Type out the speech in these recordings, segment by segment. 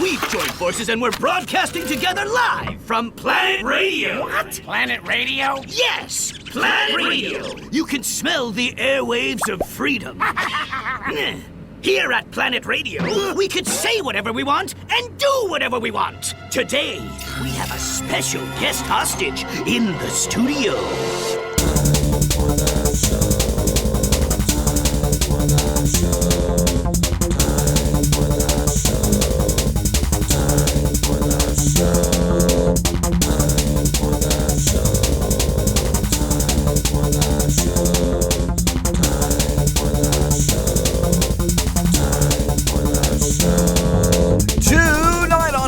We've joined forces and we're broadcasting together live from Planet Radio. What? Planet Radio? Yes, Planet Radio. You can smell the airwaves of freedom. Here at Planet Radio, we could say whatever we want and do whatever we want. Today, we have a special guest hostage in the studio.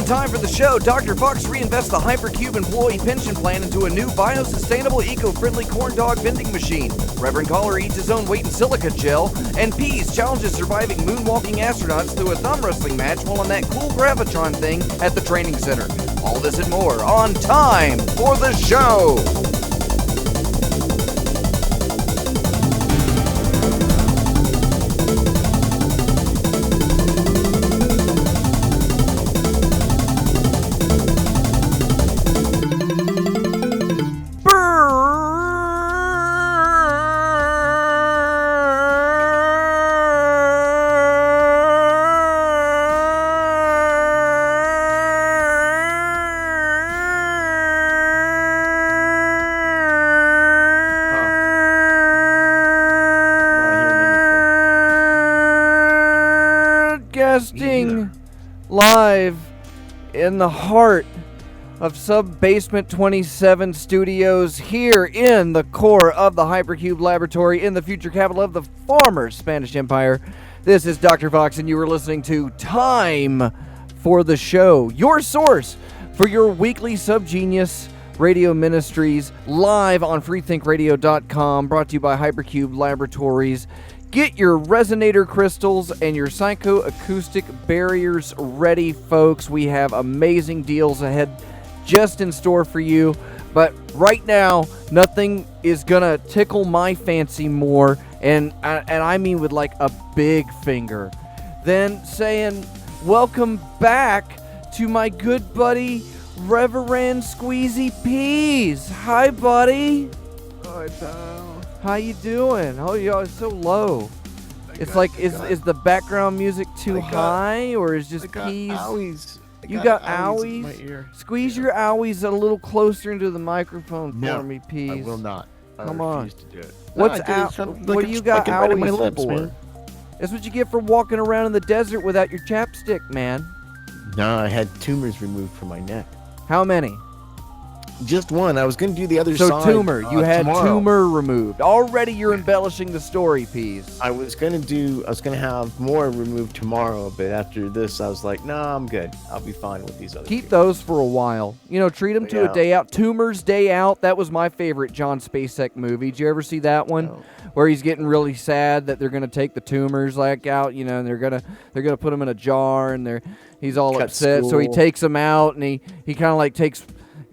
Time for the show. Dr. Faux reinvests the Hypercube employee pension plan into a new biosustainable, eco-friendly corn dog vending machine. Reverend Caller eats his own weight in silica gel. And Peas challenges surviving moonwalking astronauts to a thumb wrestling match while on that cool gravitron thing at the training center. All this and more on Time for the Show. Live in the heart of Sub-Basement 27 Studios here in the core of the Hypercube Laboratory in the future capital of the former Spanish Empire. This is Dr. Faux and you are listening to Time for the Show, your source for your weekly Subgenius radio ministries live on freethinkradio.com, brought to you by Hypercube Laboratories. Get your resonator crystals and your psychoacoustic barriers ready, folks. We have amazing deals ahead just in store for you. But right now, nothing is going to tickle my fancy more, and I mean with like a big finger, than saying, welcome back to my good buddy, Reverand Squeezy Peas. Hi, buddy. Hi, pal. How you doing? Oh, it's so low. It's like, is the background music too high, or is just Peas? Owies. You got owies? In my ear. Squeeze your owies a little closer into the microphone for me, Peas. I will not. Come on. refuse to do it. What's What what do you got right in my owies lips, for? man. That's what you get for walking around in the desert without your chapstick, man. No, I had tumors removed from my neck. How many? Just one. I was going to do the other So side. tumor. You had tomorrow. tumor removed. Already you're embellishing the story, Peas. I was going to have more removed tomorrow, but after this, I was like, nah, I'm good. I'll be fine with these other Keep two. those for a while. You know, treat them to a day out. Tumors Day Out. That was my favorite John Spacek movie. Did you ever see that one? No. Where he's getting really sad that they're going to take the tumors like out, you know, and they're going to put them in a jar, and he's all upset. So he takes them out, and he kind of like takes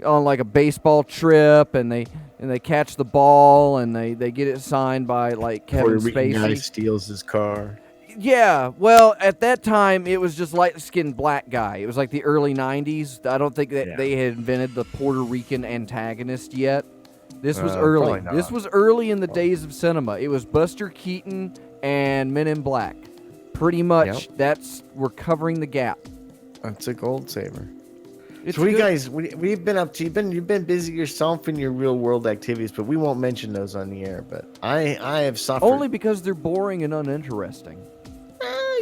on like a baseball trip, and they catch the ball, and they get it signed by like Kevin Spacey. Guy steals his car. Yeah, well, at that time it was just light-skinned black guy. It was like the early 90s. I don't think that they had invented the Puerto Rican antagonist yet. This was early. This was early in the days of cinema. It was Buster Keaton and Men in Black. Pretty much, we're covering the gap. That's a gold saver. It's So what good. you guys, what have you been up to? You've been busy yourself in your real world activities, but we won't mention those on the air. But I have suffered. Only because they're boring and uninteresting.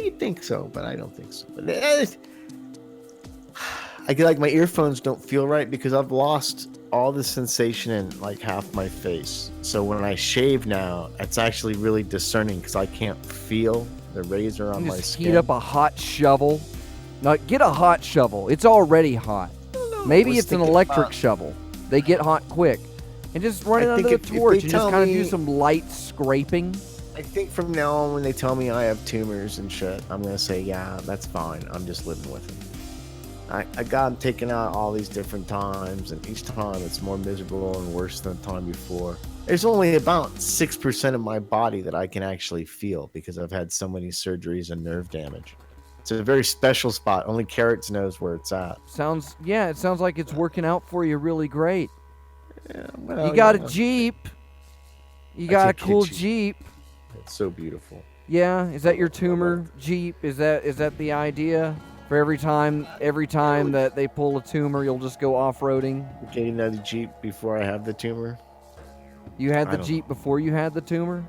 You think so, but I don't think so. But I feel like my earphones don't feel right because I've lost all the sensation in like half my face. So when I shave now, it's actually really discerning because I can't feel the razor on You my just skin. heat up a hot shovel. Now, get a hot shovel. It's already hot. Maybe it's an electric shovel. They get hot quick. And just run it under the torch and just kind of do some light scraping. I think from now on, when they tell me I have tumors and shit, I'm going to say, yeah, that's fine. I'm just living with it. I got them taken out all these different times, and each time it's more miserable and worse than the time before. There's only about 6% of my body that I can actually feel because I've had so many surgeries and nerve damage. It's a very special spot. Only Carrots knows where it's at. It sounds like it's working out for you really great. Yeah, well, You got a Jeep. You got a cool Jeep. It's so beautiful. Yeah, is that your tumor Jeep? Is that the idea? For every time that they pull a tumor, you'll just go off-roading? Getting another Jeep before I have the tumor. You had the Jeep before you had the tumor?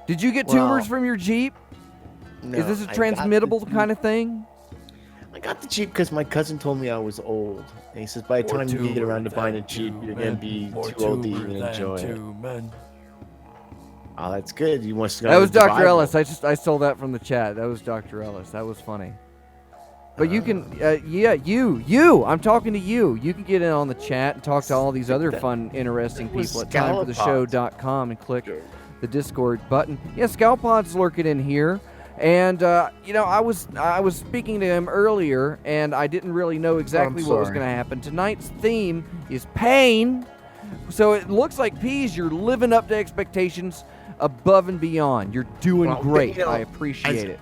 Did you get tumors from your Jeep? No, is this a transmittable kind of thing? I got the Jeep because my cousin told me I was old. And he says, by the time you get around to buying a Jeep, you're going to be too old to even enjoy it. Oh, that's good. You want to go. That was Dr. Ellis. I stole that from the chat. That was Dr. Ellis. That was funny. But you can, you. I'm talking to you. You can get in on the chat and talk to all these other fun, interesting people at timefortheshow.com and click the Discord button. Yeah, Scalpod's lurking in here. And, I was speaking to him earlier, and I didn't really know exactly what was going to happen. Tonight's theme is pain. So it looks like, Peas, you're living up to expectations above and beyond. You're doing great. I appreciate it.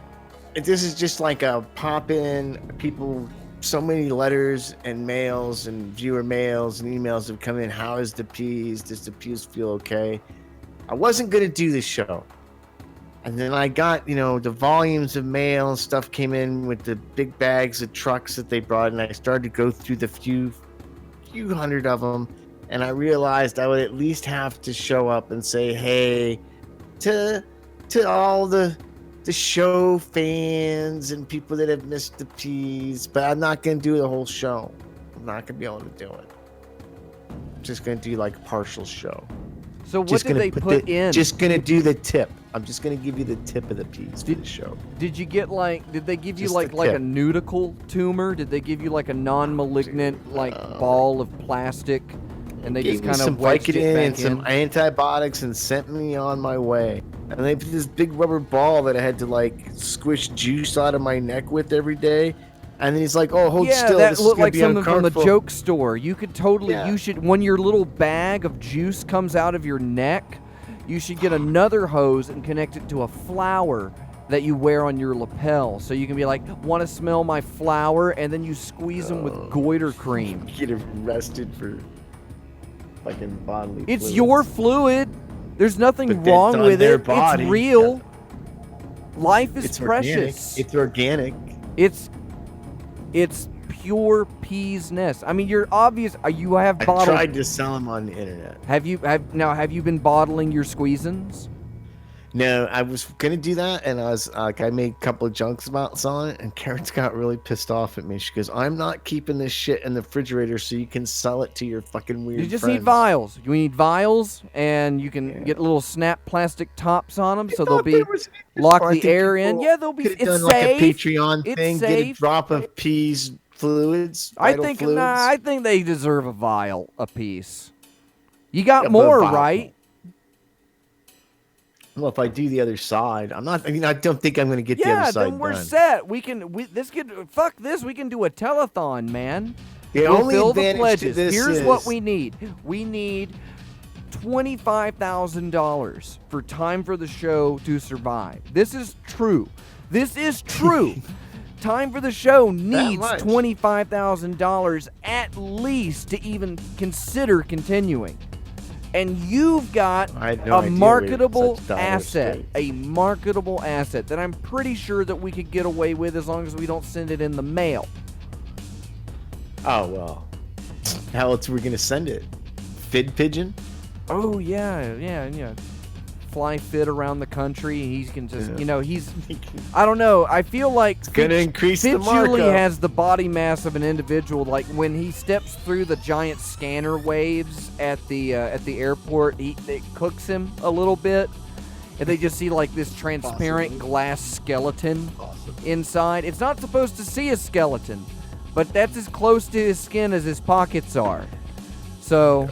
This is just like a pop-in. People, so many letters and mails and viewer mails and emails have come in. How is the Peas? Does the Peas feel okay? I wasn't going to do this show. And then I got, the volumes of mail and stuff came in with the big bags of trucks that they brought. And I started to go through the few hundred of them. And I realized I would at least have to show up and say, hey, to all the show fans and people that have missed the Peas, but I'm not going to do the whole show. I'm not going to be able to do it. I'm just going to do like a partial show. So what did they put in? Just going to do the tip. I'm just going to give you the tip of the Peas for the show. Did you get did they give you like a nudical tumor? Did they give you like a non-malignant ball of plastic? And they just kind of wedged it back and some antibiotics and sent me on my way. And they put this big rubber ball that I had to squish juice out of my neck with every day. And then he's like, "Oh, hold still. That this is looked gonna like be something from the uncomfortable." joke store. You could totally, you should, when your little bag of juice comes out of your neck, you should get another hose and connect it to a flower that you wear on your lapel. So you can be like, want to smell my flower? And then you squeeze them with goiter cream. Get arrested for fucking bodily It's fluids. your fluid. There's nothing But wrong that's on with their it. body. It's real. Life is It's precious. Organic. It's pure Peas nest. I mean, you're obvious. You have I bottled. tried to sell them on the internet. Have you been bottling your squeezins? No, I was gonna do that, and I made a couple of jokes about selling it, and Karen's got really pissed off at me. She goes, "I'm not keeping this shit in the refrigerator so you can sell it to your fucking weird You just friends." need vials. You need vials, and you can get little snap plastic tops on them, so they'll be lock the air in. Yeah, they'll be. It's done safe. Like a Patreon It's thing. safe. Get a drop of Peas fluids. I vital think fluids. I think they deserve a vial apiece. You got Yeah, more, but a vial. right? Well, if I do the other side, I'm not. I mean, I don't think I'm going to get the other side Yeah, then we're done. set. We can do a telethon, man. The We'll only fill the advantage to pledges. this Here's is, what we need. We need $25,000 for Time for the Show to survive. This is true. Time for the Show needs much? $25,000 at least to even consider continuing. And you've got I had no a idea we marketable were such dollar asset, state. a marketable asset that I'm pretty sure that we could get away with as long as we don't send it in the mail. Oh well, how else are we going to send it? Fidd pigeon? Oh yeah. Fly Fidd around the country. He can just, I don't know. I feel like It's going to increase the Fidd markup. Chewley has the body mass of an individual. Like when he steps through the giant scanner waves at the airport, it cooks him a little bit, and they just see like this transparent glass skeleton inside. It's not supposed to see a skeleton, but that's as close to his skin as his pockets are. So.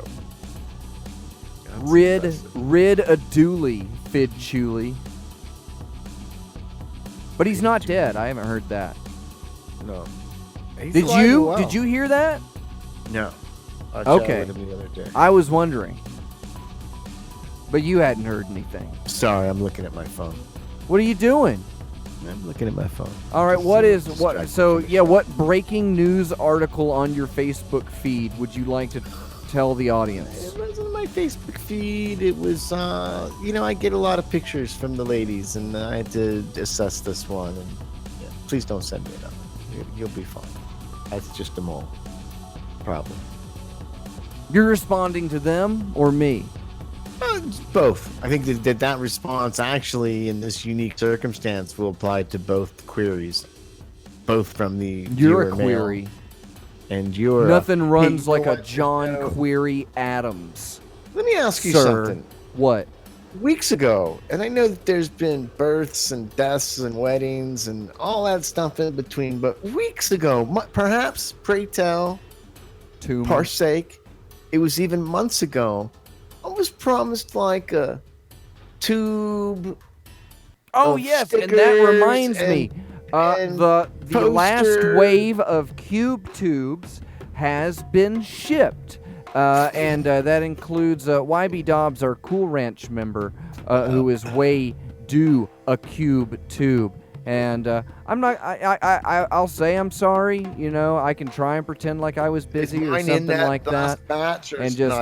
Rid a dually, Fidd Chewley. But he's not dead. I haven't heard that. No. Did you hear that? No. I Okay. chatted with him the other day. I was wondering. But you hadn't heard anything. Sorry, I'm looking at my phone. What are you doing? I'm looking at my phone. All right, what breaking news article on your Facebook feed would you like to tell the audience? It was on my Facebook feed. It was, I get a lot of pictures from the ladies, and I had to assess this one. And please don't send me another. You'll be fine. That's just a mole problem. You're responding to them or me? Both. I think that response actually, in this unique circumstance, will apply to both queries. Both from the You're a viewer mail, query. and you're Nothing runs Hey, like a what? John Query Adams. Let me ask you Sir. something. What? Weeks ago, and I know that there's been births and deaths and weddings and all that stuff in between, but weeks ago, perhaps, pray tell, Tumor. parsake, it was even months ago, I was promised like a tube. Oh of yes, and that stickers reminds me, and the last poster. wave of cube tubes has been shipped, and that includes YB Dobbs, our Cool Ranch member, who is way due a cube tube. And I'm not. I'll say I'm sorry. You know, I can try and pretend like I was busy or something like that,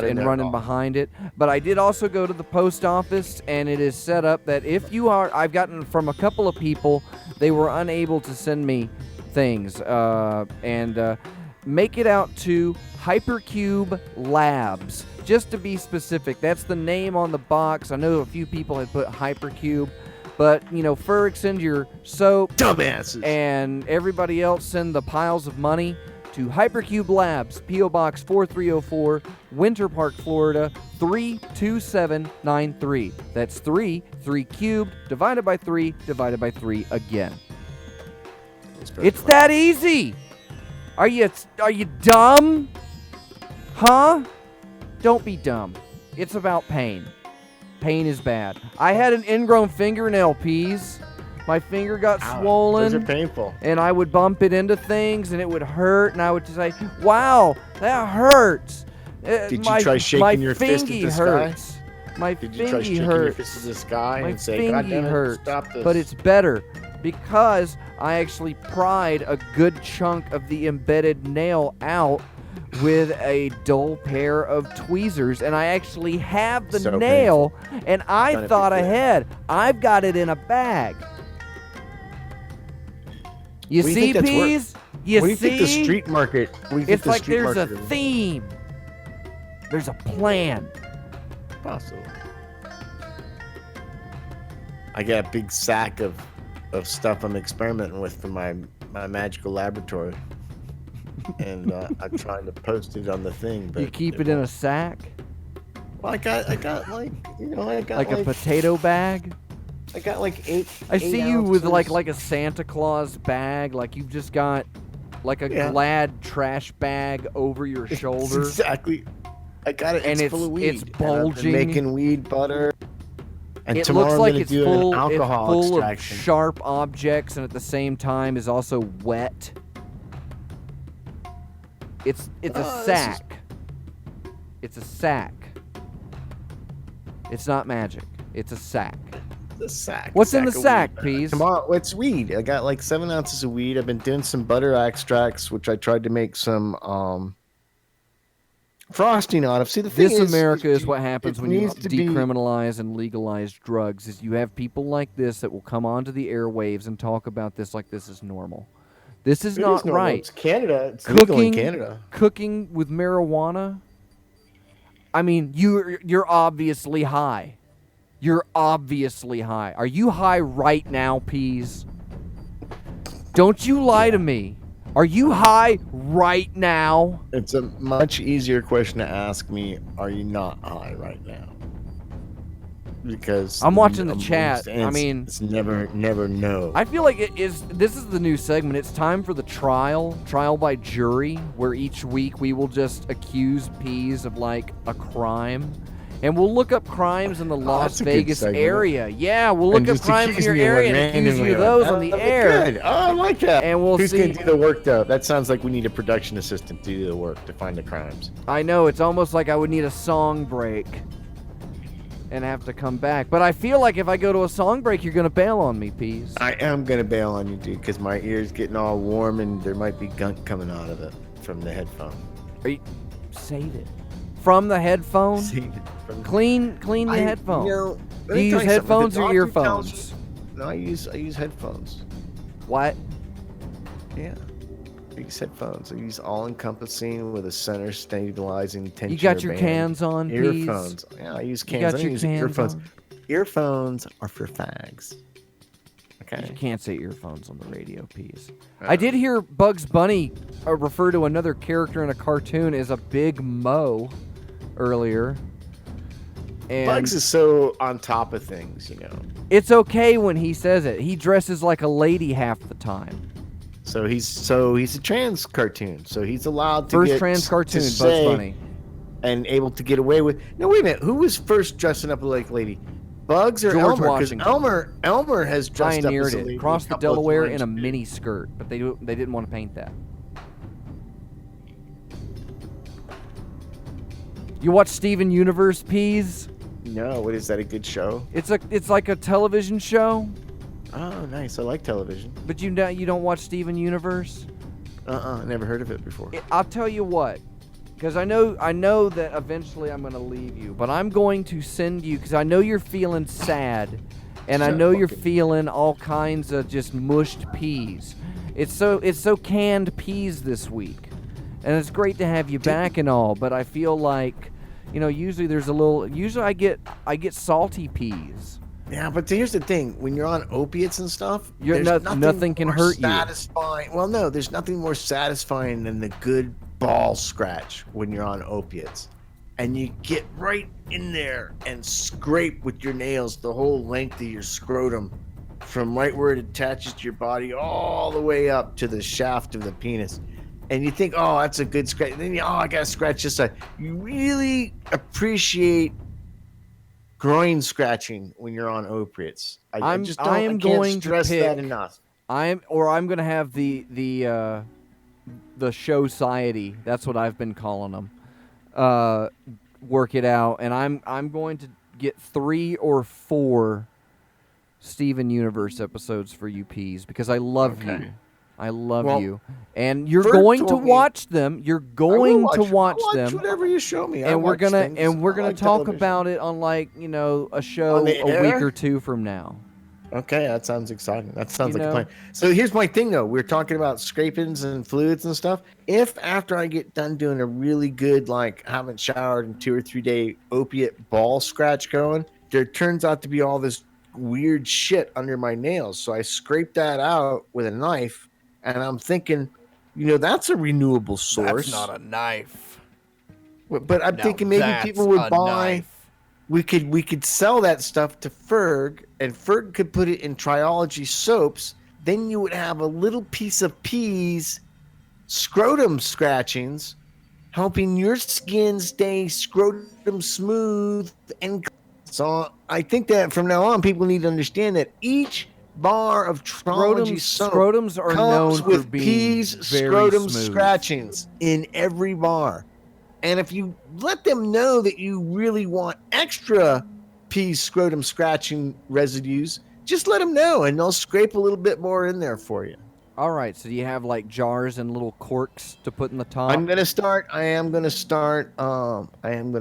and running behind it. But I did also go to the post office, and it is set up that if you are, I've gotten from a couple of people, they were unable to send me things, and make it out to Hypercube Labs, just to be specific. That's the name on the box. I know a few people had put Hypercube. But, Ferg, send your soap. Dumbasses. And everybody else send the piles of money to Hypercube Labs, P.O. Box 4304, Winter Park, Florida, 32793. That's 3 cubed, divided by 3 again. It's that easy. Are you dumb? Huh? Don't be dumb. It's about pain. Pain is bad. I had an ingrown fingernail, Peas. My finger got swollen. Those are painful. And I would bump it into things, and it would hurt, and I would just say, wow, that hurts. Did you try shaking your fist at the sky? My Did you try fingy shaking hurts. your fist at the sky My and say, God damn it, hurts, stop this? but it's better because I actually pried a good chunk of the embedded nail out with a dull pair of tweezers, and I actually have the nail, and I thought ahead. I've got it in a bag. You see, Peas? You see? What do you think the street market? It's like there's a theme. There's a plan. Possible. I got a big sack of stuff I'm experimenting with for my magical laboratory. And I'm trying to post it on the thing, but you keep it in a sack? Well, I got like a potato bag. I got like eight. I see you with like a Santa Claus bag, like you've just got like a Glad trash bag over your shoulder. Exactly. I got it. And it's full of weed. It's bulging. And making weed butter. And it tomorrow looks like I'm it's do full, an alcohol it's full extraction. of sharp objects, and at the same time is also wet. It's a sack. It's a sack. It's not magic. It's a sack. The sack. What's in the sack, Peas? Tomorrow, it's weed. I got like 7 ounces of weed. I've been doing some butter extracts, which I tried to make some frosting out of. See, the thing This America is what happens when you needs to be- decriminalize and legalize drugs. Is you have people like this that will come onto the airwaves and talk about this like this is normal. This is not normal. right. It's Canada. It's legal in Canada. Cooking with marijuana. I mean, you're obviously high. You're obviously high. Are you high right now, Peas? Don't you lie to me. Are you high right now? It's a much easier question to ask me. Are you not high right now? Because I'm watching the chat. I mean, it's never know. I feel like this is the new segment. It's time for the trial by jury, where each week we will just accuse Peas of like a crime. And we'll look up crimes in the Las Vegas area. Yeah, we'll look up crimes in your area and accuse you of those on the air. Good. Oh, I like that. And we'll Who's see. going to do the work, though? That sounds like we need a production assistant to do the work, to find the crimes. I know, it's almost like I would need a song break. and have to come back. But I feel like if I go to a song break, you're gonna bail on me, Peas. I am gonna bail on you, dude, because my ear's getting all warm and there might be gunk coming out of it from the headphone. Save it from the headphone. Save it from Clean the headphone. You know, let Do me you tell use something. headphones The or doctor earphones? tells- No, I use headphones. What? Yeah. I use headphones. I use all-encompassing with a center stabilizing tension. You got your cans on, Peas? Earphones. Yeah, I use You cans. got I don't your use cans earphones. on? Earphones are for fags. Okay. You can't say earphones on the radio, Peas. I did hear Bugs Bunny refer to another character in a cartoon as a Big Mo earlier. And Bugs is so on top of things, you know. it's okay when he says it. He dresses like a lady half the time. So he's a trans cartoon. So he's allowed to First get trans cartoon, to Bugs say Bunny. and able to get away with. No, wait a minute. Who was first dressing up like a lady? Bugs or George Elmer? Because Washington. Elmer has dressed up Pioneered as a it. lady. Crossed the couple of Delaware times. in a mini skirt, but they didn't want to paint that. You watch Steven Universe, Peas? No, what is that? A good show? It's like a television show, Oh, nice. I like television. but you don't watch Steven Universe. Never heard of it before. I'll tell you what, because I know that eventually I'm going to leave you, but I'm going to send you because I know you're feeling sad, and I Shut know you're fucking- feeling all kinds of just mushed peas. It's so canned peas this week, and it's great to have you back and all, but I feel like, usually I get salty peas. Yeah, but here's the thing: when you're on opiates and stuff, You're there's nothing can more hurt you. satisfying. Well, no, there's nothing more satisfying than the good ball scratch when you're on opiates, and you get right in there and scrape with your nails the whole length of your scrotum, from right where it attaches to your body all the way up to the shaft of the penis. And you think, oh, that's a good scratch. And then I gotta scratch this side. You really appreciate groin scratching when you're on opiates. I I'm- just don't. I I am can't going to stress that pick- enough. I'm going to have the show society. That's what I've been calling them. Work it out, and I'm going to get 3 or 4 Steven Universe episodes for you, Peas, because I love Okay. you. I love Well, you, and you're Ferg going to told me- watch them. You're I going will to watch I'll them, whatever you show me. I and we're watch gonna things. talk I like television. about it on a show On the a week air? or 2 from now. Okay, that sounds exciting. That sounds You like a know? plan. So here's my thing, though. We're talking about scrapings and fluids and stuff. If after I get done doing a really good, like, haven't showered in 2 or 3 day opiate ball scratch going, there turns out to be all this weird shit under my nails. So I scrape that out with a knife, and I'm thinking, that's a renewable source. a knife. But I'm thinking maybe people would buy. We could sell that stuff to Ferg, and Ferg could put it in Triology soaps. Then you would have a little piece of peas, scrotum scratchings, helping your skin stay scrotum smooth and. So I think that from now on, people need to understand that each bar of Triology soap Scrotums are known comes for with being peas, very scrotum smooth. scratchings in every bar. And if you let them know that you really want extra peas, scrotum scratching residues, just let them know, and they'll scrape a little bit more in there for you. All right, so you have like jars and little corks to put in the top. I am gonna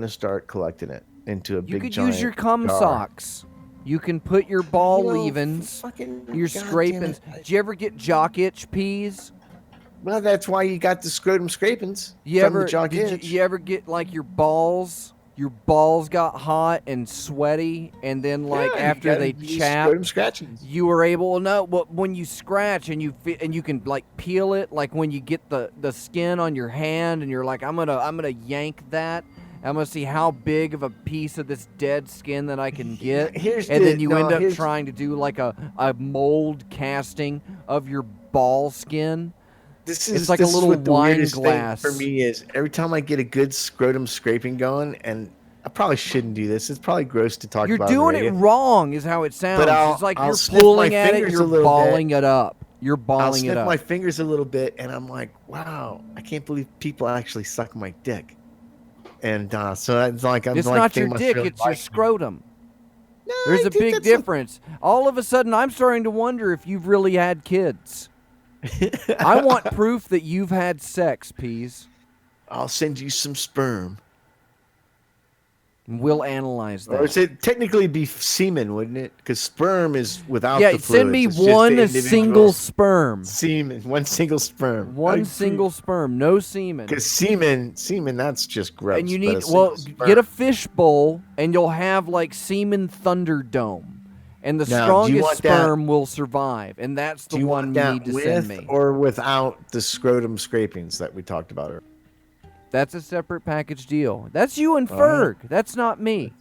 start collecting it into a big. You could giant use your cum jar. socks. You can put your ball You know, leavings, fucking your goddamn scrapings. it. Did you ever get jock itch peas? Well, that's why you got the scrotum scrapings You from ever the jock did itch. you ever get like your balls? Your balls got hot and sweaty, and then like Yeah, you after gotta they use chapped, scrotum scratchings. you were able but when you scratch and you can like peel it, like when you get the skin on your hand and you're like, I'm gonna yank that. I'm gonna see how big of a piece of this dead skin that I can get, then you end up trying to do like a mold casting of your ball skin. It's like a little what the wine weirdest thing glass. for me is every time I get a good scrotum scraping going, and I probably shouldn't do this. It's probably gross to talk You're about. doing on the it radio. wrong, is how it sounds. I'll- It's like I'll you're sniff pulling my at it, fingers a you're little balling it up. You're I'll balling it sniff up. my fingers a little bit, and I'm like, wow, I can't believe people actually suck my dick. And so it's like I'm It's like, not they your must dick, really it's your like me. scrotum. No, There's I a think big that's difference. All of a sudden, I'm starting to wonder if you've really had kids. I want proof that you've had sex, Peas. I'll send you some sperm. We'll analyze that. Or it technically be semen, wouldn't it? Because sperm is without the fluids. Send me It's just the one individual single sperm. semen. One single sperm. One single sperm, no semen. Because semen, that's just gross. And you but need, a single sperm- get a fish bowl, and you'll have like semen Thunderdome. And the Now, do you strongest want sperm will survive. And that's the Do you one want you that need to with send me. or without the scrotum scrapings that we talked about earlier? That's a separate package deal. That's you and Ferg. That's not me.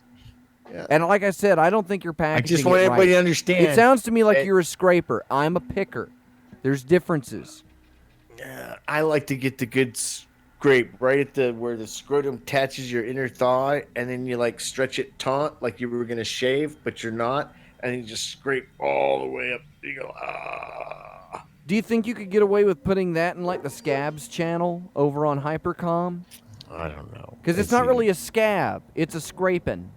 Yeah. And like I said, I don't think you're I packaging just want it everybody right. to understand. It sounds to me like that- you're a scraper. I'm a picker. There's differences. I like to get the good scrape right at the where the scrotum touches your inner thigh, and then you like stretch it taut like you were gonna shave, but you're not, and you just scrape all the way up. You go ah. Do you think you could get away with putting that in like the scabs channel over on Hypercom? I don't know. Because it's not really a scab. It's a scraping.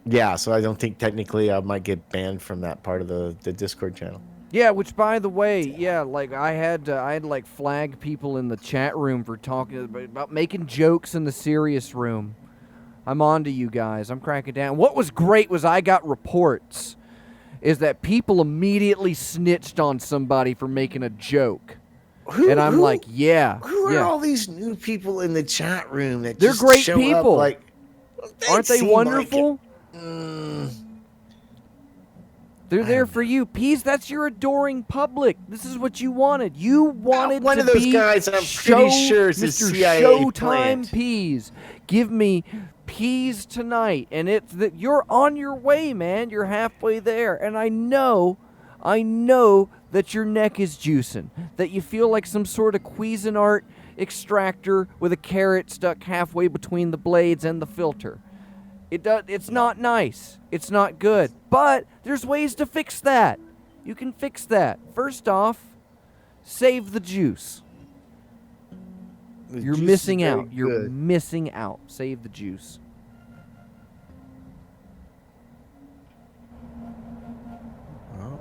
Yeah, so I don't think technically I might get banned from that part of the Discord channel. Yeah, which by the way, like I had like flag people in the chat room for talking about making jokes in the serious room. I'm on to you guys. I'm cracking down. What was great was I got reports is that people immediately snitched on somebody for making a joke. And I'm like, yeah. Who are all these new people in the chat room that They're just great show people. Up like, Aren't they seem wonderful? Like They're there for you. Peas, that's your adoring public. This is what you wanted. You wanted one to of those be guys, I'm pretty sure is a Mr. CIA Showtime plant. Peas. Give me Peas tonight. And it's that you're on your way, man. You're halfway there. And I know that your neck is juicing. That you feel like some sort of Cuisinart extractor with a carrot stuck halfway between the blades and the filter. It's not nice. It's not good. But there's ways to fix that. You can fix that. First off, save the juice. The You're juice is missing very out. You're good. missing out. Save the juice. Well,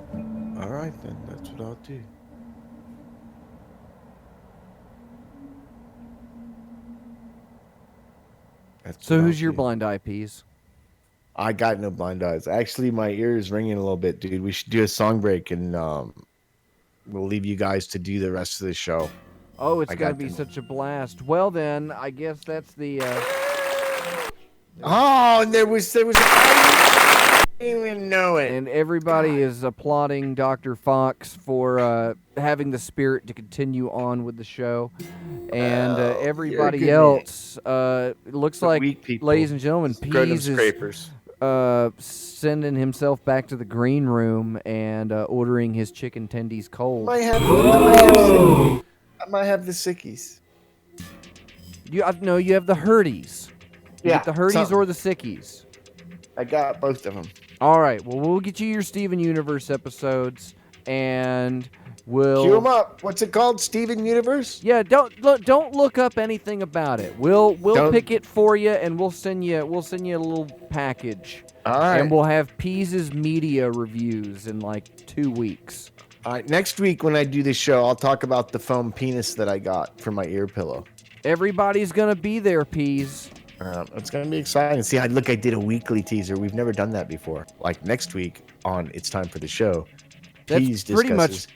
all right then. That's what I'll do. So who's your blind eye, Peas? I got no blind eyes. Actually, my ear is ringing a little bit, dude. We should do a song break, and we'll leave you guys to do the rest of the show. Oh, it's I going to got be them. such a blast. Well, then, I guess that's the... Oh, and there was. I didn't even know it. And everybody is applauding Dr. Fox for having the spirit to continue on with the show. And everybody good else, it looks The like, weak people. ladies and gentlemen, Scrotum Peas is scrapers. sending himself back to the green room and ordering his chicken tendies cold. I might have the sickies. No, you have the Hurdies. You Yeah, get the Hurdies something. or the Sickies. I got both of them. All right. Well, we'll get you your Steven Universe episodes, and we'll Cue them up. What's it called? Steven Universe? Yeah, don't look up anything about it. We'll Don't- pick it for you, and we'll send you a little package, All right. and we'll have Peas' media reviews in like 2 weeks. All right. Next week when I do the show, I'll talk about the foam penis that I got for my ear pillow. Everybody's gonna be there, Peas. It's going to be exciting. See, I did a weekly teaser. We've never done that before. Like next week on It's Time for the Show, That's Peas pretty much discusses-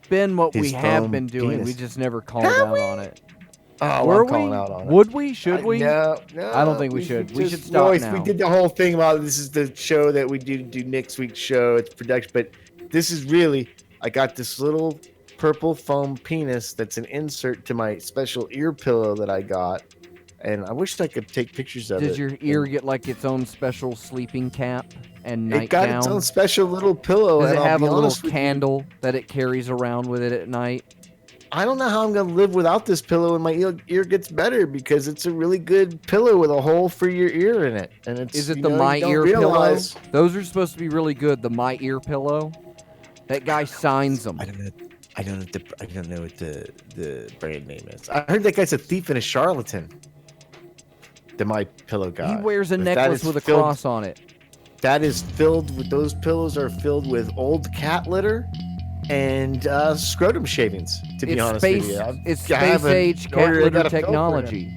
been what we his have foam been doing. penis. We just never called out on it. Oh, Were I'm calling we? out on it. Would we? Should we? No, I don't think we should. We should stop voice. now. We did the whole thing about this is the show that we do next week's show. It's production, but this is really, I got this little purple foam penis that's an insert to my special ear pillow that I got. And I wish I could take pictures of it. Does your ear get like its own special sleeping cap and It got nightgown? its own special little pillow. Does and it I'll have be a little honest with you, candle that it carries around with it at night? I don't know how I'm gonna live without this pillow, and my ear gets better because it's a really good pillow with a hole for your ear in it. And it's Is it you the know, My you don't Ear realize- pillow? Those are supposed to be really good. The My Ear pillow. That guy signs them. I don't know what the brand name is. I heard that guy's a thief and a charlatan. The My Pillow guy. He wears a If that necklace is with a filled- cross on it. that is filled with, those pillows are filled with old cat litter and scrotum shavings, to be honest with you. It's space age cat litter technology.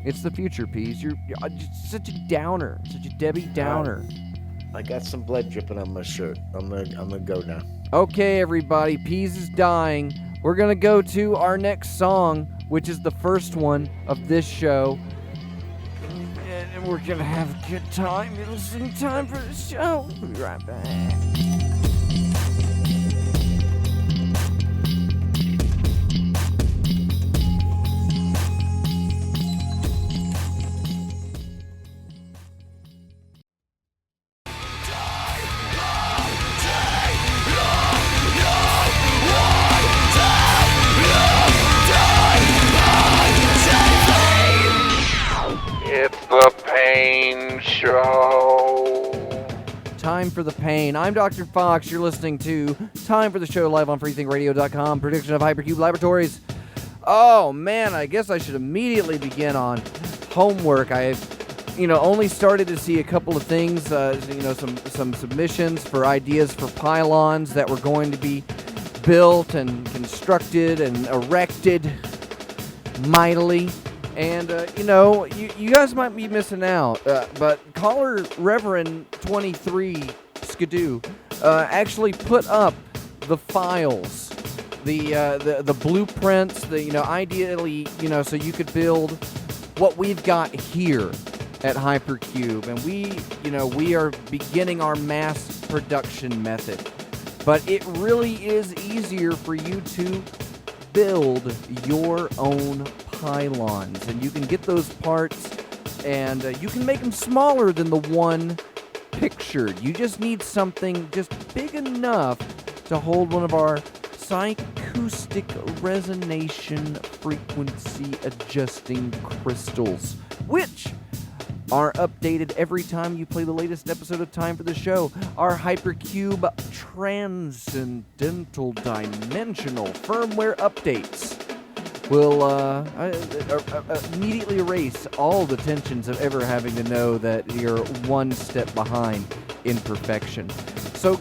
It's the future, Peas. You're just such a downer, such a Debbie Downer. I got some blood dripping on my shirt. I'm gonna go now. Okay, everybody, Peas is dying. We're gonna go to our next song, which is the first one of this show. And we're gonna have a good time. It's time for the show. We'll be right back. The Pain Show. Time for the pain. I'm Dr. Fox. You're listening to Time for the Show live on freethinkradio.com. Prediction of Hypercube Laboratories. Oh man, I guess I should immediately begin on homework. I've, only started to see a couple of things. Some submissions for ideas for pylons that were going to be built and constructed and erected mightily. And, you guys might be missing out, but caller Reverand 23 Skidoo actually put up the files, the blueprints, ideally, so you could build what we've got here at Hypercube. And we are beginning our mass production method. But it really is easier for you to build your own pylons, and you can get those parts, and you can make them smaller than the one pictured. You just need something just big enough to hold one of our psychoustic resonation frequency adjusting crystals, which are updated every time you play the latest episode of Time for the Show. Our Hypercube Transcendental Dimensional firmware updates will immediately erase all the tensions of ever having to know that you're one step behind in perfection. So,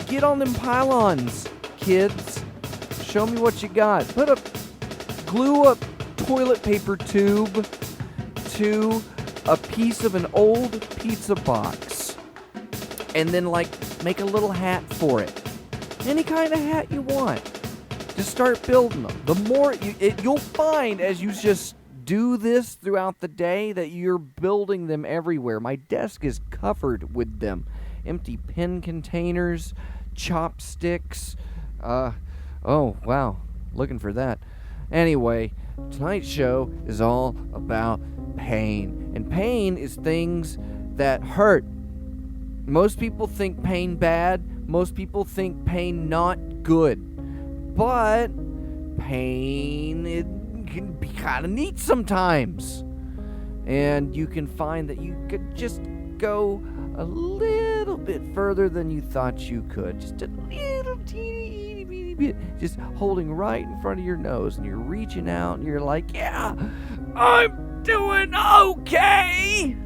get on them pylons, kids. Show me what you got. Glue a toilet paper tube to a piece of an old pizza box, and then make a little hat for it. Any kind of hat you want. Just start building them. The more you'll find as you just do this throughout the day that you're building them everywhere. My desk is covered with them. Empty pen containers, chopsticks. Oh, wow. Looking for that. Anyway, tonight's show is all about pain. And pain is things that hurt. Most people think pain bad. Most people think pain not good. But pain, it can be kind of neat sometimes. And you can find that you could just go a little bit further than you thought you could. Just a little teeny bit. Just holding right in front of your nose. And you're reaching out and you're like, yeah, I'm doing okay.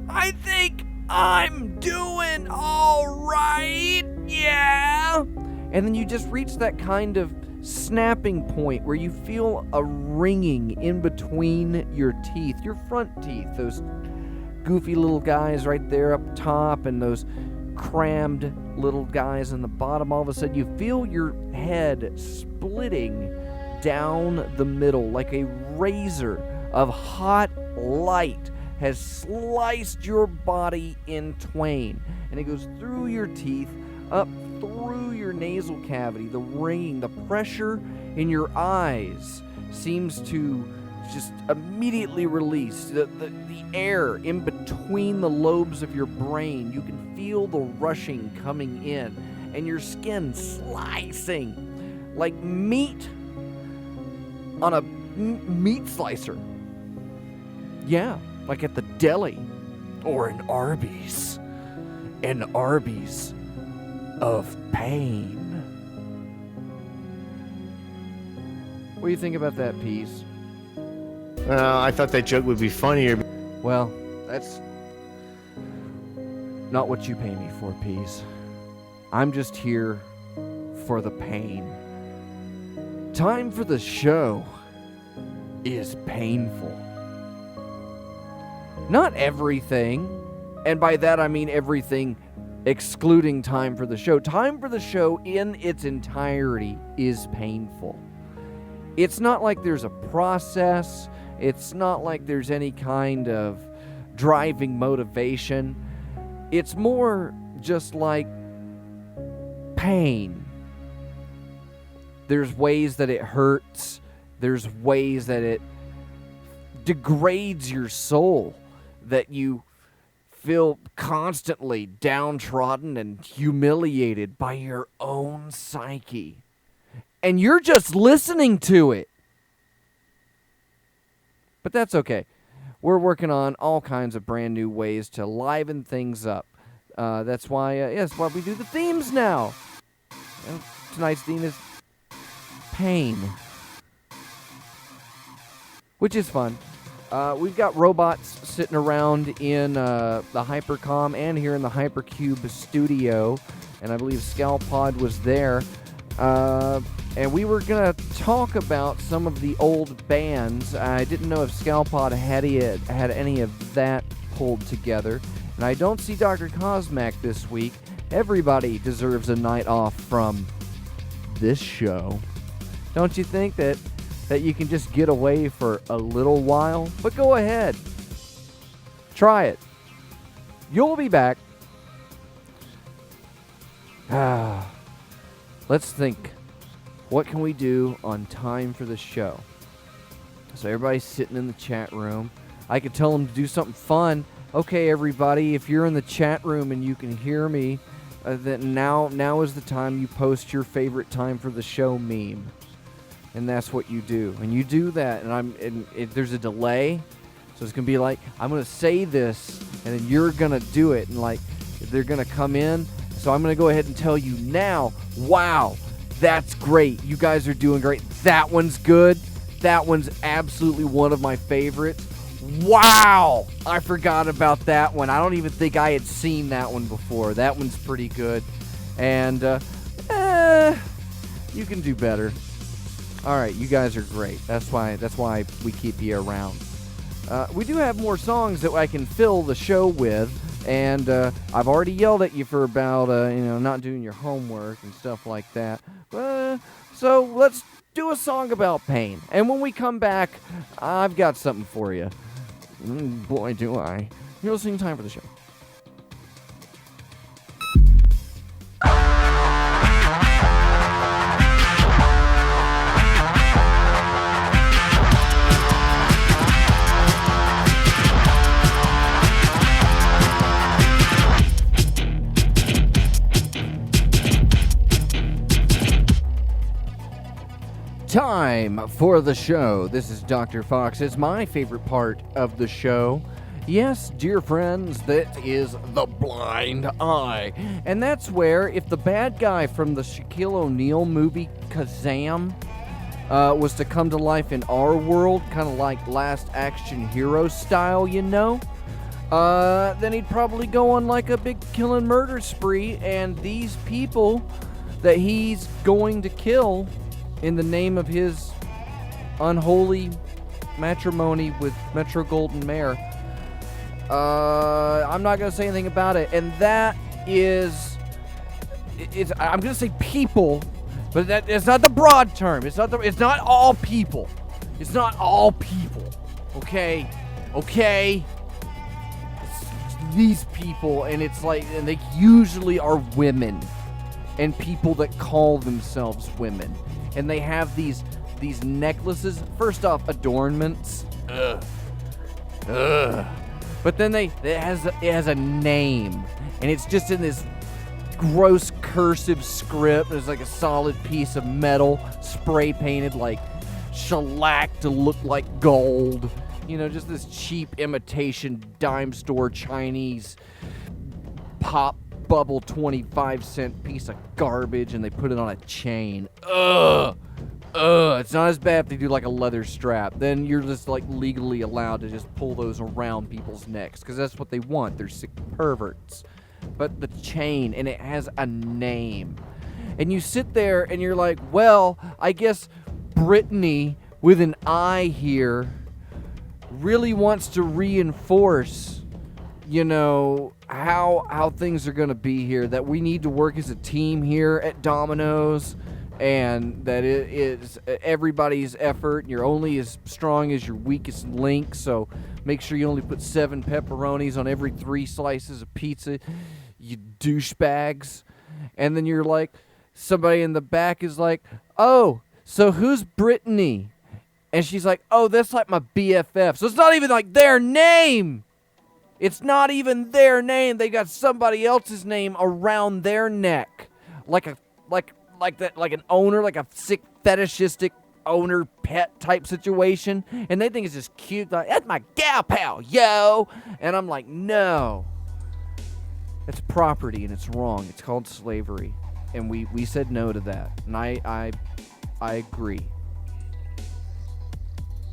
I think I'm doing all right. Yeah. And then you just reach that kind of snapping point where you feel a ringing in between your teeth, your front teeth, those goofy little guys right there up top, and those crammed little guys in the bottom. All of a sudden, you feel your head splitting down the middle like a razor of hot light has sliced your body in twain. And it goes through your teeth, up through your nasal cavity. The ringing, the pressure in your eyes seems to just immediately release. The air in between the lobes of your brain, you can feel the rushing coming in, and your skin slicing like meat on a meat slicer. Yeah, like at the deli or an Arby's. An Arby's of pain. What do you think about that, Peas? I thought that joke would be funnier. Well, That's not what you pay me for, Peas. I'm just here for the pain. Time for the show is painful. Not everything, and by that I mean everything excluding time for the show. Time for the show in its entirety is painful. It's not like there's a process. It's not like there's any kind of driving motivation. It's more just like pain. There's ways that it hurts. There's ways that it degrades your soul, that you feel constantly downtrodden and humiliated by your own psyche. And you're just listening to it. But that's okay. We're working on all kinds of brand new ways to liven things up. That's why we do the themes now. Tonight's theme is pain, which is fun. We've got robots sitting around in the Hypercom and here in the Hypercube studio, and I believe Scalpod was there. And we were going to talk about some of the old bands. I didn't know if Scalpod had any of that pulled together. And I don't see Dr. Cosmac this week. Everybody deserves a night off from this show. Don't you think that you can just get away for a little while? But go ahead. Try it. You'll be back. Let's think. What can we do on time for the show? So everybody's sitting in the chat room. I could tell them to do something fun. Okay, everybody, if you're in the chat room and you can hear me, then now is the time you post your favorite time for the show meme. And that's what you do. And you do that, and there's a delay. So it's going to be like, I'm going to say this, and then you're going to do it. And like, they're going to come in. So I'm going to go ahead and tell you now, wow, that's great. You guys are doing great. That one's good. That one's absolutely one of my favorites. Wow, I forgot about that one. I don't even think I had seen that one before. That one's pretty good. And, you can do better. All right, you guys are great. That's why we keep you around. We do have more songs that I can fill the show with. And I've already yelled at you for about, not doing your homework and stuff like that. So let's do a song about pain. And when we come back, I've got something for you. Boy, do I. You're listening to Time for the Show. Time for the show. This is Dr. Fox. It's my favorite part of the show. Yes, dear friends, that is the blind eye. And that's where, if the bad guy from the Shaquille O'Neal movie Kazam was to come to life in our world, kind of like Last Action Hero style, then he'd probably go on like a big killing murder spree, and these people that he's going to kill in the name of his unholy matrimony with Metro Golden Mare. I'm not going to say anything about it. And that is... I'm going to say people, but it's not the broad term. It's not all people. It's not all people. Okay? It's these people, and it's like... And they usually are women. And people that call themselves women. And they have these necklaces. First off, adornments. But then it has a name, and it's just in this gross cursive script. There's like a solid piece of metal spray painted like shellac to look like gold. Just this cheap imitation dime store Chinese pop bubble 25-cent piece of garbage, and they put it on a chain. Ugh. It's not as bad if they do like a leather strap. Then you're just like legally allowed to just pull those around people's necks because that's what they want. They're sick perverts. But the chain, and it has a name. And you sit there and you're like, well, I guess Brittany with an I here really wants to reinforce, you know, how things are going to be here, that we need to work as a team here at Domino's, and that it is everybody's effort, and you're only as strong as your weakest link, so make sure you only put 7 pepperonis on every 3 slices of pizza, you douchebags. And then you're like, somebody in the back is like, oh, so who's Brittany? And she's like, oh, that's like my BFF. So it's not even like their name. It's not even their name. They got somebody else's name around their neck. Like an owner, like a sick fetishistic owner pet type situation. And they think it's just cute. Like, that's my gal pal, yo. And I'm like, no. It's property and it's wrong. It's called slavery. And we said no to that. And I agree.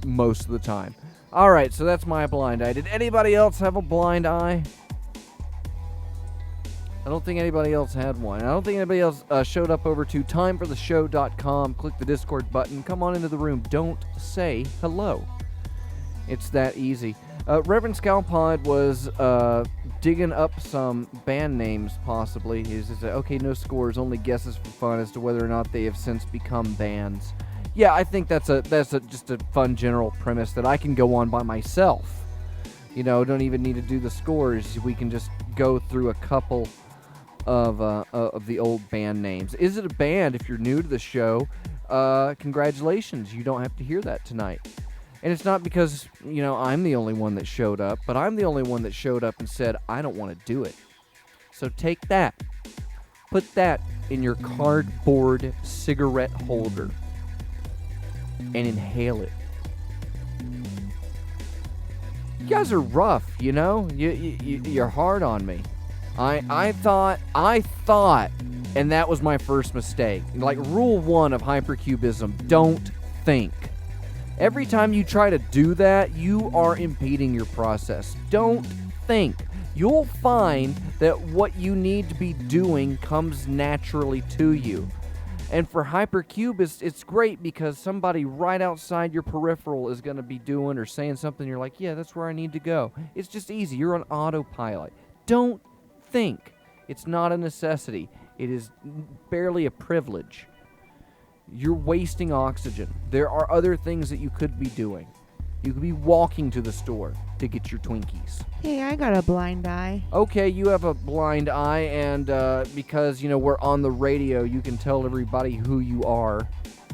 Most of the time. All right, so that's my blind eye. Did anybody else have a blind eye? I don't think anybody else had one. I don't think anybody else showed up over to timefortheshow.com. Click the Discord button. Come on into the room. Don't say hello. It's that easy. Reverend Scalpod was digging up some band names, possibly. He's just okay, no scores, only guesses for fun as to whether or not they have since become bands. Yeah, I think that's just a fun general premise that I can go on by myself. You know, don't even need to do the scores. We can just go through a couple of the old band names. Is it a band? If you're new to the show, congratulations. You don't have to hear that tonight. And it's not because, you know, I'm the only one that showed up, but I'm the only one that showed up and said, I don't want to do it. So take that. Put that in your cardboard cigarette holder and inhale it. You guys are rough, you know? You're hard on me. I thought, and that was my first mistake. Like, rule 1 of hypercubism, don't think. Every time you try to do that, you are impeding your process. Don't think. You'll find that what you need to be doing comes naturally to you. And for hypercubists, it's great because somebody right outside your peripheral is going to be doing or saying something. You're like, yeah, that's where I need to go. It's just easy. You're on autopilot. Don't think. It's not a necessity. It is barely a privilege. You're wasting oxygen. There are other things that you could be doing. You could be walking to the store to get your Twinkies. Hey, I got a blind eye. Okay, you have a blind eye, and because, you know, we're on the radio, you can tell everybody who you are.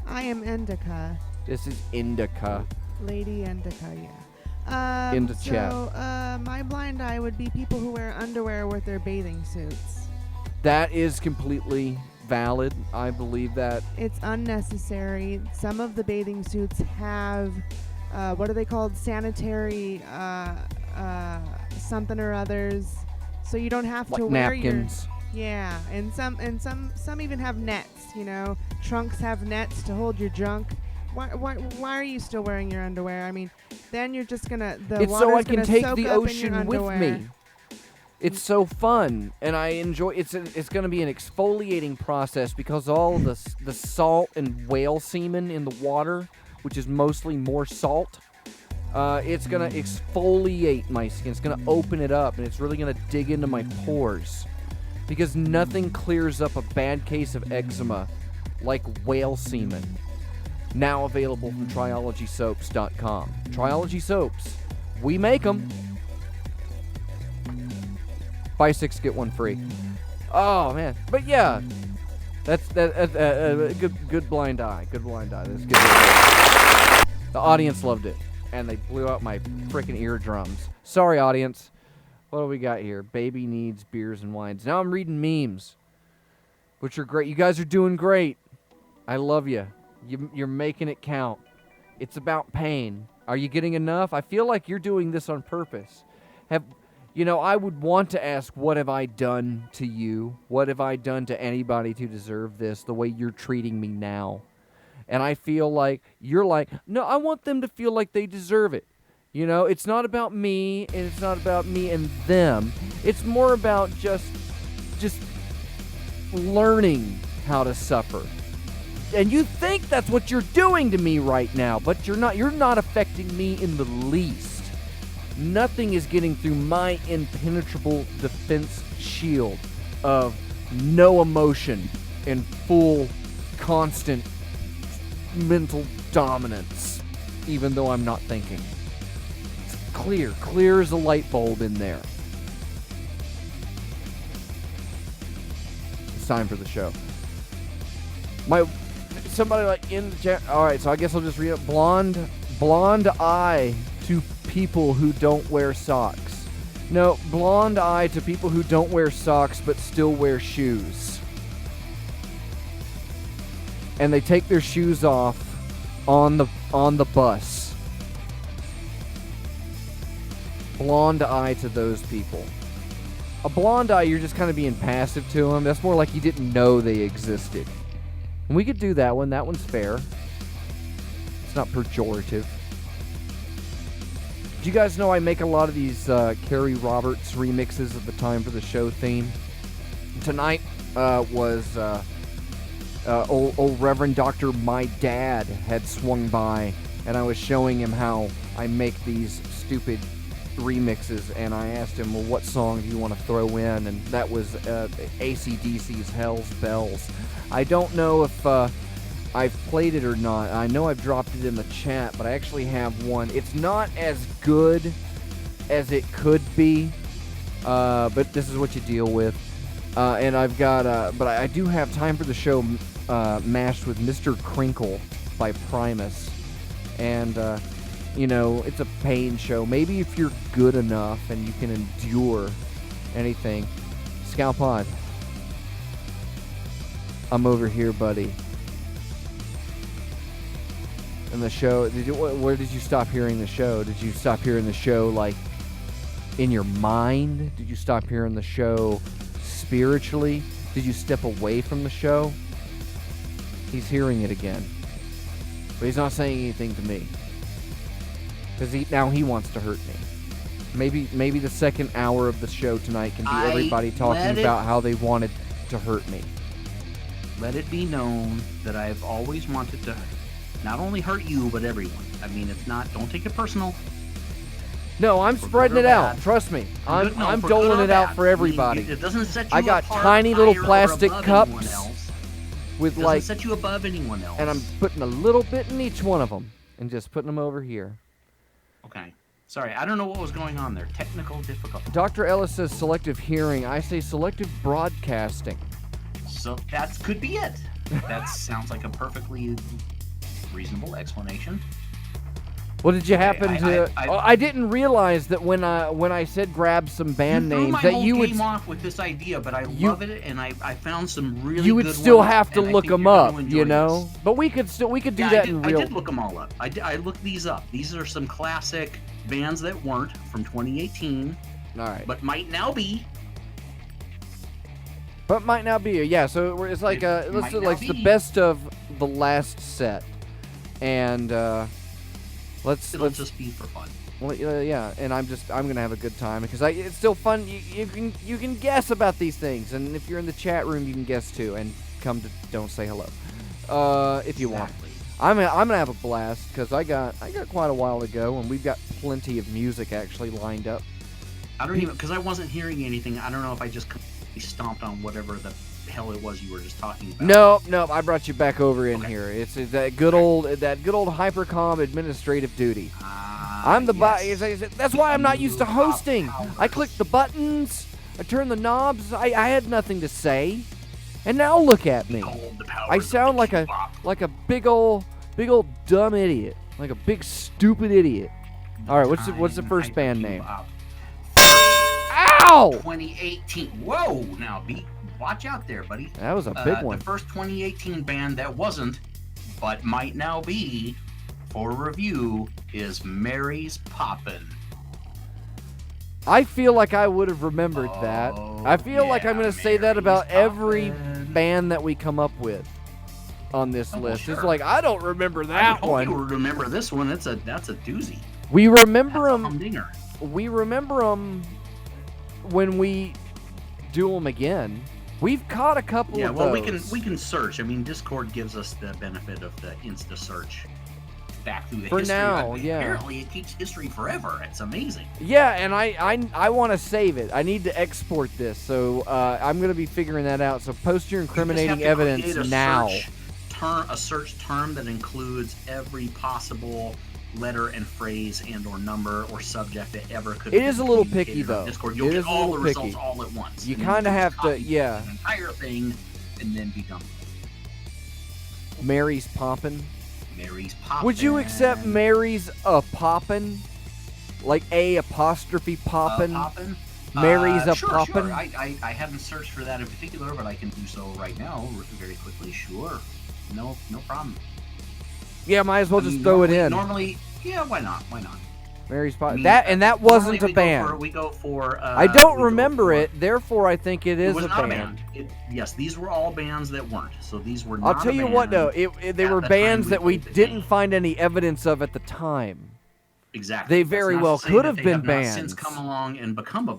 I am Indica. This is Indica. Lady Indica, yeah. In the chat. So, my blind eye would be people who wear underwear with their bathing suits. That is completely valid. I believe that. It's unnecessary. Some of the bathing suits have, what are they called? Sanitary, something or others. So you don't have to wear napkins. Yeah, and some even have nets. You know, trunks have nets to hold your junk. Why are you still wearing your underwear? I mean, then you're just gonna it's so I can take the ocean with me. It's so fun, and I enjoy. It's going to be an exfoliating process because all of the salt and whale semen in the water, which is mostly more salt, it's going to exfoliate my skin. It's going to open it up, and it's really going to dig into my pores because nothing clears up a bad case of eczema like whale semen. Now available from TriologySoaps.com. Triology Soaps. We make them. Buy 6, get 1 free. Oh, man. But, yeah. That's good blind eye. Good blind eye. That's good. The audience loved it. And they blew out my freaking eardrums. Sorry, audience. What do we got here? Baby needs beers and wines. Now I'm reading memes, which are great. You guys are doing great. I love you. You're making it count. It's about pain. Are you getting enough? I feel like you're doing this on purpose. You know, I would want to ask, what have I done to you? What have I done to anybody to deserve this, the way you're treating me now? And I feel like you're like, no, I want them to feel like they deserve it. You know, it's not about me, and it's not about me and them. It's more about just learning how to suffer. And you think that's what you're doing to me right now, but you're not. You're not affecting me in the least. Nothing is getting through my impenetrable defense shield of no emotion and full, constant mental dominance, even though I'm not thinking. Clear as a light bulb in there. It's time for the show. Somebody like in the chat. All right, so I guess I'll just read it. Blonde eye to people who don't wear socks. No, blonde eye to people who don't wear socks but still wear shoes. And they take their shoes off on the bus. Blonde eye to those people. A blonde eye, you're just kind of being passive to them. That's more like you didn't know they existed. And we could do that one. That one's fair. It's not pejorative. Do you guys know I make a lot of these Carrie Roberts remixes of the Time for the Show theme? Tonight was old Reverend Dr. My Dad had swung by, and I was showing him how I make these stupid remixes, and I asked him, well, what song do you want to throw in? And that was AC/DC's Hell's Bells. I don't know if I've played it or not. I know I've dropped it in the chat, but I actually have one. It's not as good as it could be, but this is what you deal with. And I've got, but I do have Time for the Show mashed with Mr. Crinkle by Primus. And, you know, it's a pain show. Maybe if you're good enough and you can endure anything. Scalpod, I'm over here, buddy. And the show, where did you stop hearing the show? Did you stop hearing the show, like, in your mind? Did you stop hearing the show spiritually? Did you step away from the show? He's hearing it again. But he's not saying anything to me. Because now he wants to hurt me. Maybe the second hour of the show tonight can be everybody talking about how they wanted to hurt me. Let it be known that I've always wanted to not only hurt you, but everyone. I mean, it's not, don't take it personal. No, I'm spreading it out. Trust me. I'm doling it out for everybody. It doesn't set you I got apart, tiny little higher, or plastic above cups anyone else. with It like, doesn't set you above anyone else. and I'm putting a little bit in each one of them and just putting them over here. Okay. Sorry, I don't know what was going on there. Technical difficulty. Dr. Ellis says selective hearing. I say selective broadcasting. So that could be it. That sounds like a perfectly reasonable explanation. Well, did you happen to? I I didn't realize that when I said grab some band you threw names my that whole you would game off with this idea, but I love it, and I found some really you would good still ones, have to and I look think them you're up, gonna enjoy you know. this. But we could do Yeah, that in real. I did look them all up. I looked these up. These are some classic bands that weren't from 2018, All right, but might now be. but might not be. Yeah, so it's like It let's might do not like the be. best of the last set, and let's It'll just be for fun. well, yeah, and I'm gonna have a good time because it's still fun. You can guess about these things, and if you're in the chat room, you can guess too, and come to Don't Say Hello, if you want. Exactly. I'm gonna have a blast because I got quite a while to go, and we've got plenty of music actually lined up. I don't even, because I wasn't hearing anything. I don't know if I just completely stomped on whatever the hell it was you were just talking about. No, I brought you back over in here. It's that good old Hypercom administrative duty. I'm the that's why I'm not used to hosting. I click the buttons, I turn the knobs. I had nothing to say, and now look at me. I sound like a big old dumb idiot, like a big stupid idiot. All right, what's the first band name? Ow! 2018. Whoa! Now, watch out there, buddy. That was a big one. The first 2018 band that wasn't, but might now be, for review, is Mary's Poppin'. I feel like I would have remembered that. I feel like I'm going to say that about every band that we come up with. on this Oh, well, list. It's sure. like, I don't remember I that hope one. you remember this one. That's a doozy. We remember That's a them. humdinger. We remember them when we do them again. We've caught a couple Yeah, of well, those. we can search. I mean, Discord gives us the benefit of the Insta search back through the For history. now, I mean, yeah. Apparently, it keeps history forever. It's amazing. Yeah, and I want to save it. I need to export this, so I'm going to be figuring that out. So post your You just incriminating have to evidence create a now. search term that includes every possible letter and phrase and or number or subject that ever could. It is a little communicated picky, on though. Discord. It You'll is get a all the little results picky. all at once. You and then kind of just have to, copy yeah. the entire thing, and then be done. Mary's poppin'. Mary's poppin'. Would you accept Mary's a poppin'? Like A apostrophe poppin'? Poppin'? Mary's a sure, poppin'? Sure. I haven't searched for that in particular, but I can do so right now very quickly. Sure. No problem. Yeah, might as well I just mean, throw it normally- in. Normally, yeah, why not? Why not? Mary's I poppin'. mean, That normally wasn't a we band. We go for. I we don't go remember for- it, therefore I think it It is was a not band. a band. Yes, these were all bands that weren't. So these were not. I'll tell a you band what, though, they at were the time bands we that we played the didn't game. find any evidence of at the time. Exactly. They That's very not well to say could that have they been have not since bands. come along and become a.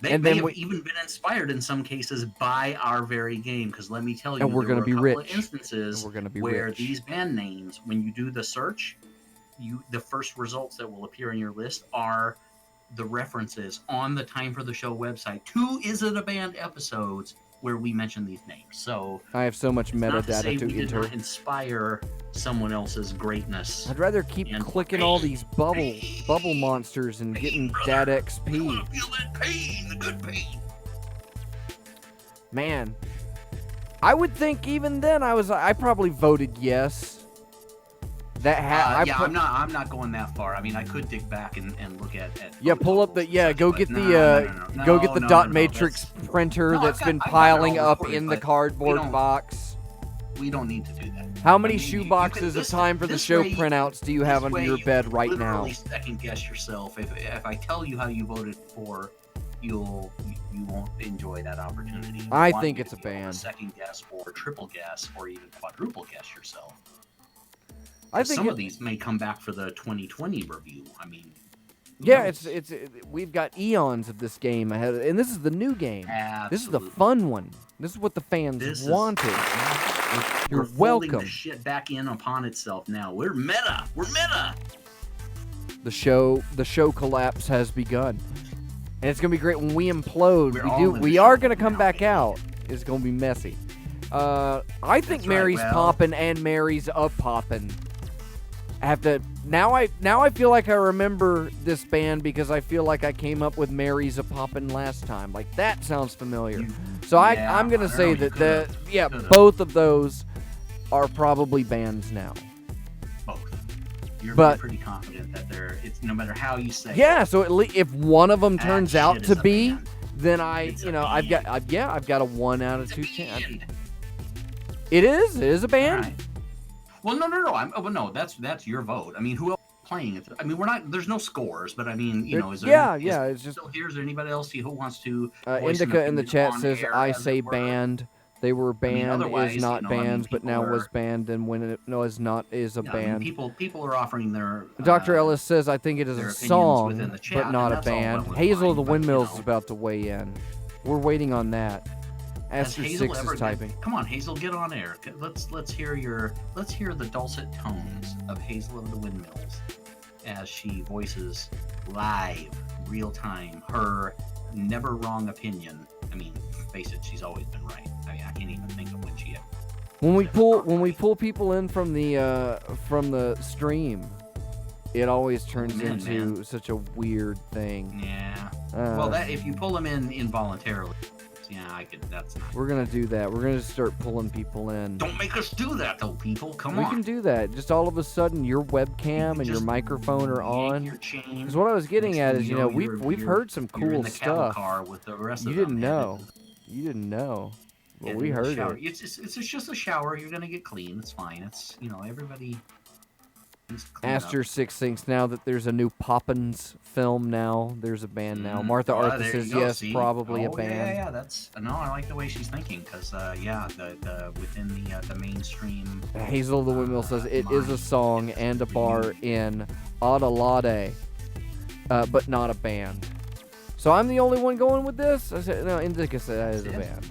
They And may then have we- even been inspired in some cases by our very game. Because let me tell you, And we're there gonna were be a couple rich. of instances And we're gonna be where rich. these band names, when you do the search, the first results that will appear in your list are the references on the Time for the Show website to Is It a Band episodes where we mention these names. So I have so much it's not to say metadata to we did enter. not inspire someone else's greatness. I'd rather keep And clicking all these bubble monsters and getting that I XP. want to feel that pain, the good pain. Man, I would think even then I probably voted yes. That I'm not going that far. I mean, I could dig back and look at yeah, vote pull up the totals yeah, and such, go but get no, the no, go get the no, dot no, matrix printer No, that's I've been got it all piling up recorded, in the but cardboard we don't- box. we don't need to do that. How many I mean, shoe you can- boxes of this- Time for the this Show way- printouts do you have this under way your you bed right now? literally second guess yourself. If I tell you how you voted for, you won't enjoy that opportunity. I want think you it's to a be able to band. Second guess or triple guess or even quadruple guess yourself. I think Some of these may come back for the 2020 review. I mean, who yeah, knows? we've got eons of this game ahead, and this is the new game. This is the Absolutely. fun one. This is what the fans This is- wanted. You're We're folding welcome. the shit back in upon itself now. We're meta. We're meta. The show collapse has begun, and it's gonna be great when we implode. We're all in the We are show gonna come now, back baby. out. It's gonna be messy. I think That's right, Mary's well- poppin' and Mary's a poppin'. I have to now. I feel like I remember this band because I feel like I came up with Mary's a poppin' last time. Like that sounds familiar. So Yeah, I'm gonna I say know, you that could've. both of those are probably bands now. Both. You're But- pretty confident that it's no matter how you say. Yeah, so at least if one of them That turns shit out is to a be, band. then It's a I've band. got a 1 out of It's 2 a chance. band. It is a band. All right. Well, no. No, that's your vote. I mean, who else is playing it? I mean, we're not. There's no scores, but I mean, is there? Yeah, it's just Still here. Is there anybody else who wants to? voice an Indica in the opinion chat on says air, I as say it were? band. They were banned otherwise, is not bands, but now people was are- banned, and when it was not is a Yeah, I mean, band. people are offering their. Dr. Ellis says I think it is their a opinions song, within the chat, but not and a that's all band. well and Hazel of the fine, but, Windmills is about to weigh in. We're waiting on that. Has Aster Hazel 6 ever is typing. Come on, Hazel, get on air. Let's hear the dulcet tones of Hazel of the Windmills as she voices live, real time, her never wrong opinion. I mean, face it, she's always been right. I mean, I can't even think of when she. When we pull people in from the stream, it always turns Man, into man. such a weird thing. Yeah. Uh, Well, that if you pull them in involuntarily, yeah, I could. That's not. We're gonna do that. We're gonna start pulling people in. Don't make us do that, though, people. Come We on. can do that. Just all of a sudden, your webcam and your Just microphone are yank on. your chain. Because what I was getting Next at thing is, you know, we've heard some you're in cool the cattle stuff. car with the rest You of them, didn't man. know. You didn't know. Well, And we in the heard shower. it. It's just a shower. You're gonna get clean. It's fine. It's everybody. Aster Six thinks now that there's a new Poppins film now. There's a band now. Martha Arthur says yes, probably a band. Yeah, that's no. I like the way she's thinking because the within the mainstream. Hazel of the Windmill says it is a song and a bar in Adelaide, but not a band. So I'm the only one going with this. I said no. Indica said that is a band.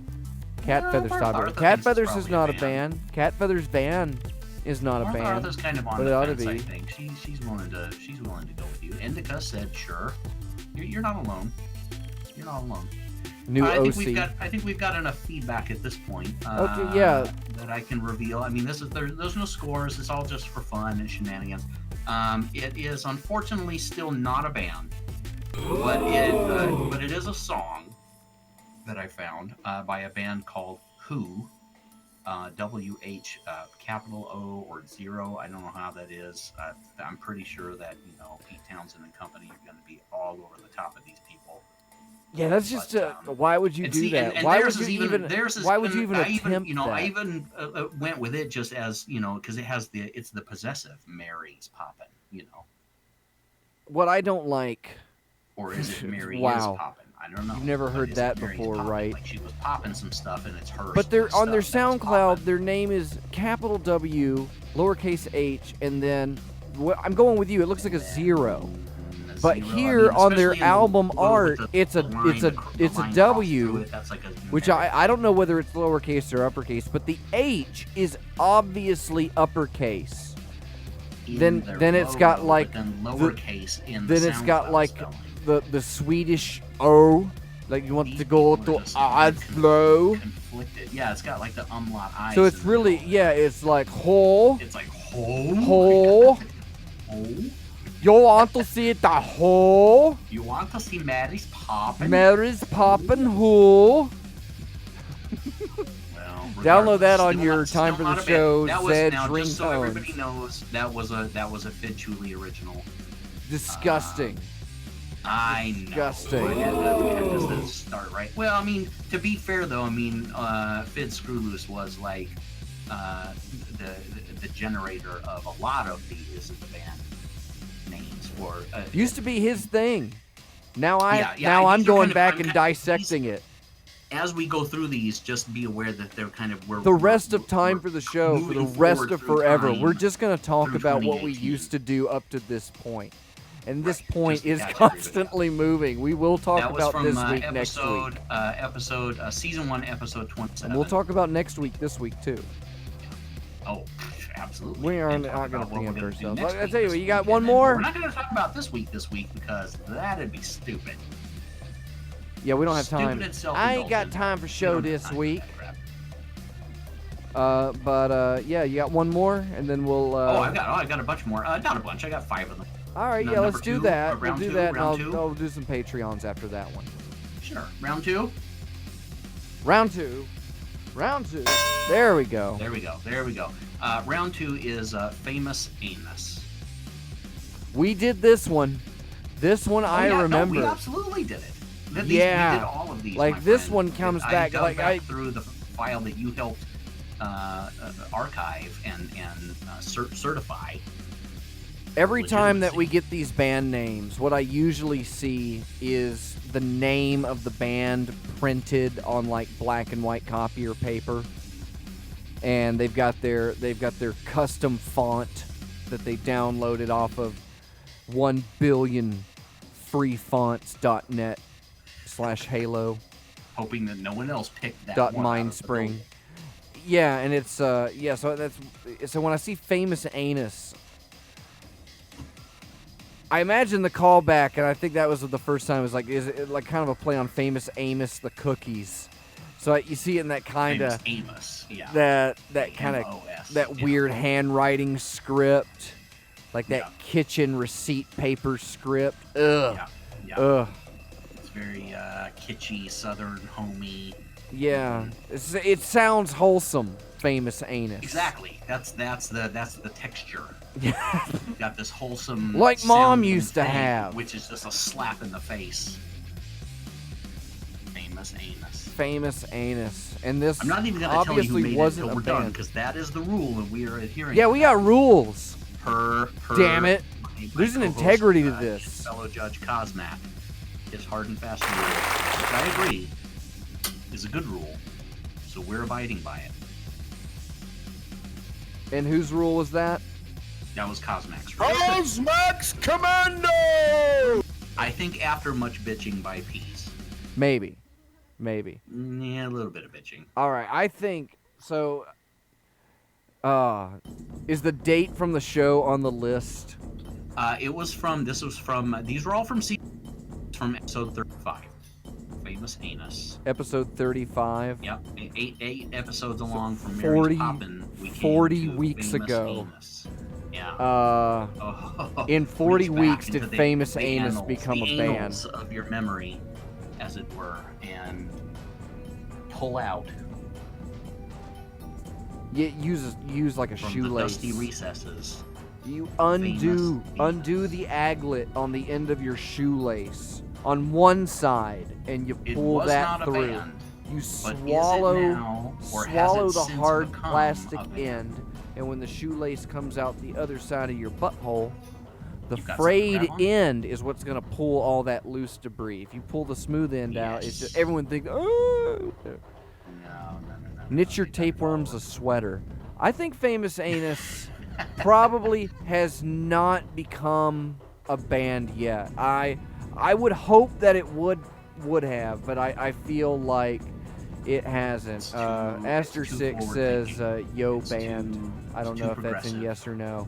Cat Feathers stop it. Cat Feathers is not a band. Cat Feathers band is not a band. Arthur's kind of on but the it ought to fence, I be. think. She's willing to go with you. Indica said sure. You're not alone. You're not alone. New I OC. think we've got enough feedback at this point. Okay, yeah. That I can reveal. I mean, there's no scores. It's all just for fun and shenanigans. It is unfortunately still not a band, but it is a song that I found by a band called Who. WH capital O or zero. I don't know how that is. I'm pretty sure that Pete Townsend and company are going to be all over the top of these people. Yeah, that's just. Why would you do that? Why would you even attempt that? I even went with it just as because it's the possessive Mary's poppin'. What I don't like. Or is it Mary Wow. is poppin'? I don't know. You've never heard that before, right? Like she was popping some stuff and it's her. But they're on their SoundCloud. Their name is capital W, lowercase h, and then I'm going with you. It looks like a zero. But here on their album art, it's a W, which I don't know whether it's lowercase or uppercase, but the H is obviously uppercase. Then it's got like the Swedish O, like you want to go to Oslo. Conflicted. Yeah, it's got like the umlaut eyes. So it's really it's like ho. It's like ho. Ho. You want to see the ho? You want to see Mary's poppin'? Mary's poppin' ho. Well, download that on your time for the show. Zed's ringtones. Just so everybody ringtones. knows, that was a Fidd Chewley original. Disgusting. I know. Disgusting. We had to start right. Well, I mean, to be fair though, I mean, Fidd Screwloose was like the generator of a lot of these band names. Or Used to be his thing. Now yeah, I'm these are going kind of- back I'm and kind- dissecting it. As we go through these, just be aware that they're kind of The rest of time for the show, for the moving rest forward of through forever, time we're just going to talk through about what we 2018. used to do up to this point. And this Right, point just is catch everybody constantly moving. We will talk That was about from this week next week. season 1, episode 27. And we'll talk about next week this week too. Oh, absolutely. We are And not talk going about to what we're preempt gonna do ourselves. next I week tell you this what, you week, got and one then more? We're not going to talk about this week because that'd be stupid. Yeah, we don't have Stupid time. and I ain't got self-indulgent. time for We show don't have this time for week. that crap. Yeah, you got one more, and then we'll. I got a bunch more. Not a bunch. I got 5 of them. All right, No, yeah, let's number do two, that. We'll round do two, that, and round two. I'll do some Patreons after that one. Sure. Round 2. Round two. There we go. There we go. Round 2 is Famous Anus. We did this one. This one I No, remember. we absolutely did it. We Yeah. did all of these. Like, my this friend. one comes I back, dug like, back through the file that you helped archive and certify. Every time that legitimacy. we get these band names, what I usually see is the name of the band printed on like black and white copy or paper, and they've got their custom font that they downloaded off of 1billionfreefonts.net/halo. Hoping that no one else picked that Dot one out of the Mindspring. building. Yeah, and it's so when I see Famous Anus, I imagine the callback, and I think that was the first time. It was like, is it like kind of a play on Famous Amos the Cookies? So you see it in that kind Famous of Amos, yeah. that kind of MOS, that yeah. weird handwriting script, like that Yeah. kitchen receipt paper script. Ugh. Yeah. Ugh. It's very kitschy, southern, homey. Yeah. It sounds wholesome. Famous Anus. Exactly. That's the texture. You've got this wholesome, Like Mom sounding used to thing, have. which is just a slap in the face. Famous Anus. Famous Anus. And this I'm not even going to tell you who obviously made it wasn't until a we're done, band. because that is the rule, and we are adhering. Yeah, to we that. got rules. Damn it. There's an co-host, integrity to this. Fellow Judge Cosmac, his hard and fast rule, which I agree is a good rule, so we're abiding by it. And whose rule was that? That was Cosmac's rule. Cosmax Commando! I think after much bitching by Peace. Maybe. Yeah, a little bit of bitching. All right, I think so. Is the date from the show on the list? These were all from episode 35. Famous Anus. Episode 35. Yep, eight episodes along from 40 Mary's Poppin'. 40 weeks Famous ago. Anus. Yeah. In 40 reach back weeks into did the- Famous the Anus annals, become the a band. annals of your memory, as it were, and pull out Use like a from shoelace. the dusty recesses. You Famous undo the aglet on the end of your shoelace on one side, and you It pull was that not a through. band, You but is it swallow now, or has swallow it the since hard become plastic a band? end, and when the shoelace comes out the other side of your butthole, the You've got frayed something to grab on? end is what's gonna pull all that loose debris. If you pull the smooth end out, it's just Yes. everyone thinks, oh. No. Knit your They don't tapeworms follow a sweater. I think Famous Anus probably has not become a band yet. I would hope that it would have, but I feel like it hasn't. It's too- Aster it's too 6 says forward-thinking. yo It's band. too- I don't it's know too if that's in progressive. yes or no.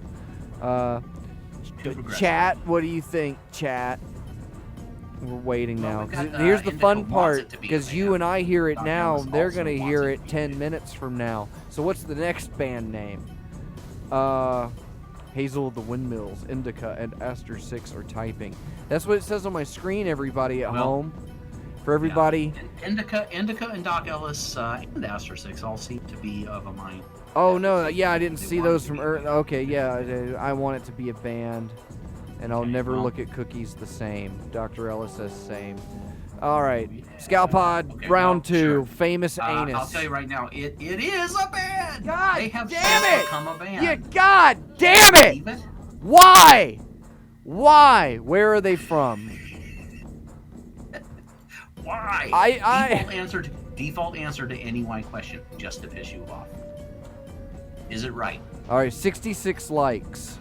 Too progressive. Chat, what do you think, chat? We're waiting Well, now. we've 'Cause got, here's the Indica fun wants part, it to be a because you band. and I hear it Doc now. Ellis They're also gonna wants hear it it to be 10 a band. minutes from now. So what's the next band name? Hazel of the Windmills, Indica, and Aster 6 are typing. That's what it says on my screen, everybody at Well, home. For everybody. Yeah. Indica and Doc Ellis and Aster 6 all seem to be of a mind. Oh, no, yeah, I didn't They see want it those to from be a Earth. band. Okay, yeah, I want it to be a band. And I'll Okay, never well. look at cookies the same. Dr. Ellis says same. All right, Scalpod, Okay, round well, 2, sure. Famous Anus. I'll tell you right now, it is a band. God they have damn since it! become a band. Yeah, God damn it! Believe it? Why? Why? Where are they from? Why? I- Default answer to any why question, just to piss you off. Is it right? All right, 66 likes.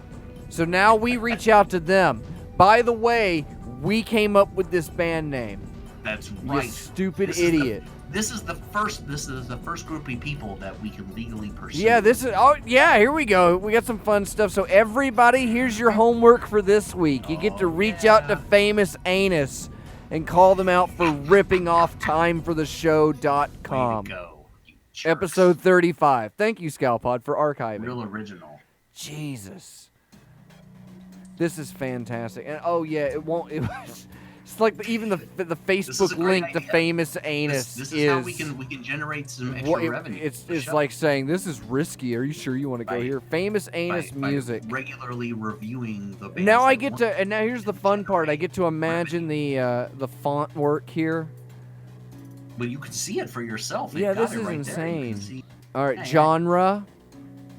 So now we reach out to them. By the way, we came up with this band name. That's You right. stupid This is the- idiot. This is the first group of people that we can legally pursue. Yeah, this is. Oh, yeah. Here we go. We got some fun stuff. So everybody, here's your homework for this week. You get to reach out to Famous Anus and call them out for ripping off timefortheshow.com. Way to go, you jerks. Episode 35. Thank you, Scalpod, for archiving. Real original. Jesus. This is fantastic. And oh yeah, it won't. It's like even the is a Facebook great link to idea. Famous Anus This is how we can generate some extra what- revenue. It's for the show like saying this is risky. Are you sure you want to go By- here? Famous Anus by music. regularly reviewing the bands Now I that get want to, and now here's the fun part. I get to imagine the font work here. But you can see it for yourself. They've Yeah, got this it is right there. You can insane. see- All right, Yeah, yeah. genre,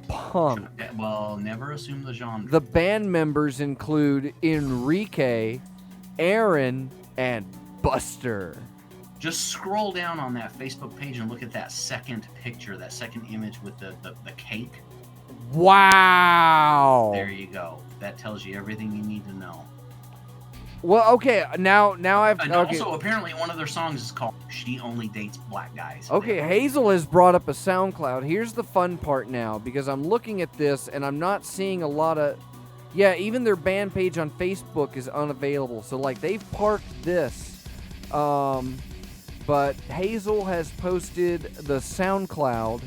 punk. Well, never assume the genre. The band members include Enrique, Aaron, and Buster. Just scroll down on that Facebook page and look at that second picture, that second image with the cake. Wow. There you go. That tells you everything you need to know. Well, okay, now I've And okay. also, apparently, one of their songs is called "She Only Dates Black Guys." Okay, Hazel has brought up a SoundCloud. Here's the fun part now, because I'm looking at this and I'm not seeing a lot of. Yeah, even their band page on Facebook is unavailable. So like they've parked this. But Hazel has posted the SoundCloud,